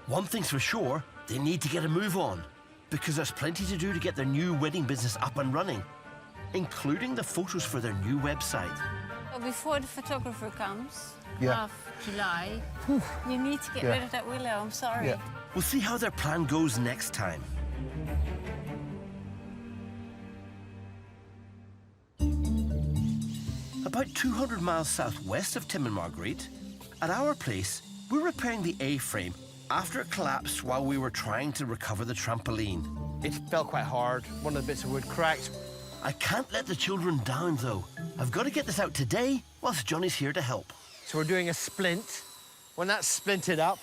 One thing's for sure, they need to get a move on, because there's plenty to do to get their new wedding business up and running, including the photos for their new website. Well, before the photographer comes, Yeah. half July, you need to get rid of that willow. I'm sorry. Yeah. We'll see how their plan goes next time. About 200 miles southwest of Tim and Marguerite, at our place, we're repairing the A-frame after it collapsed while we were trying to recover the trampoline. It fell quite hard. One of the bits of wood cracked. I can't let the children down, though. I've got to get this out today whilst Johnny's here to help. So we're doing a splint. When that's splinted up,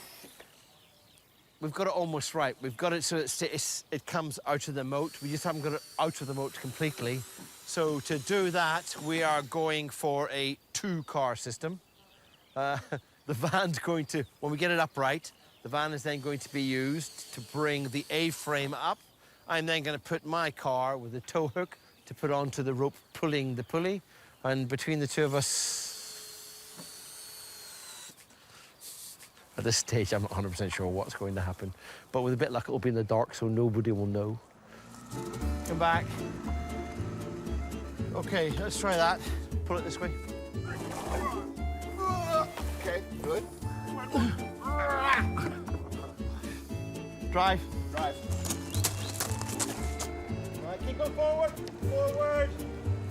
we've got it almost right. We've got it so it comes out of the moat. We just haven't got it out of the moat completely. So to do that, we are going for a 2-car system. The van's going to, when we get it upright, the van is then going to be used to bring the A-frame up. I'm then going to put my car with a tow hook to put onto the rope pulling the pulley. And between the 2 of us, at this stage, I'm not 100% sure what's going to happen. But with a bit of luck, it'll be in the dark, so nobody will know. Come back. OK, let's try that. Pull it this way. OK, good. Drive. Drive. Right, keep going forward. Forward.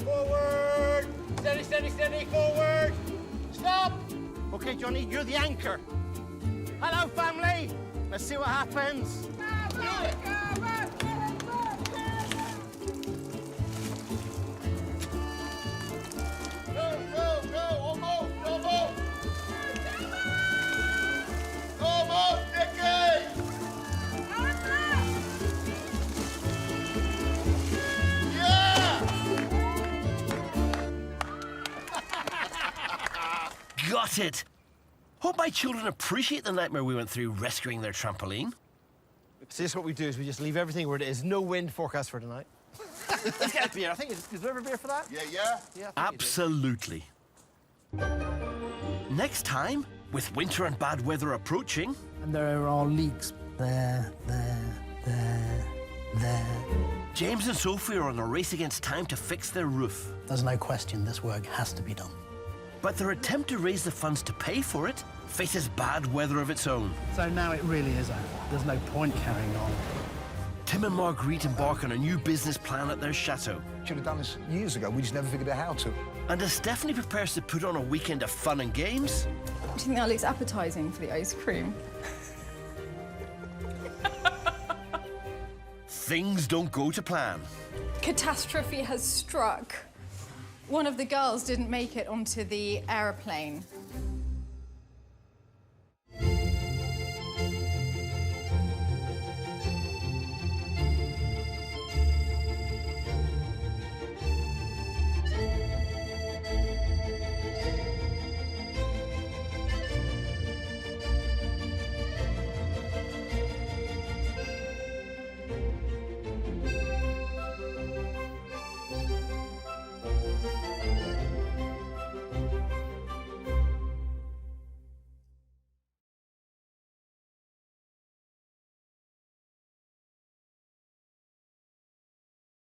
Forward. Steady, steady, steady. Forward. Stop. OK, Johnny, you're the anchor. Hello, family. Let's see what happens. Go, go, go. Almost, almost. Almost, Nicky. Yeah! Got it! Hope my children appreciate the nightmare we went through rescuing their trampoline. So this is what we do, is we just leave everything where it is. No wind forecast for tonight. Let's get a beer. I think, is there ever beer for that? Yeah, yeah. Yeah. Absolutely. Next time, with winter and bad weather approaching... And there are leaks there, there. James and Sophie are on a race against time to fix their roof. There's no question this work has to be done. But their attempt to raise the funds to pay for it faces bad weather of its own. So now it really is over. There's no point carrying on. Tim and Marguerite embark on a new business plan at their chateau. Should have done this years ago. We just never figured out how to. And as Stephanie prepares to put on a weekend of fun and games... Do you think that looks appetising for the ice cream? things don't go to plan. Catastrophe has struck. One of the girls didn't make it onto the aeroplane.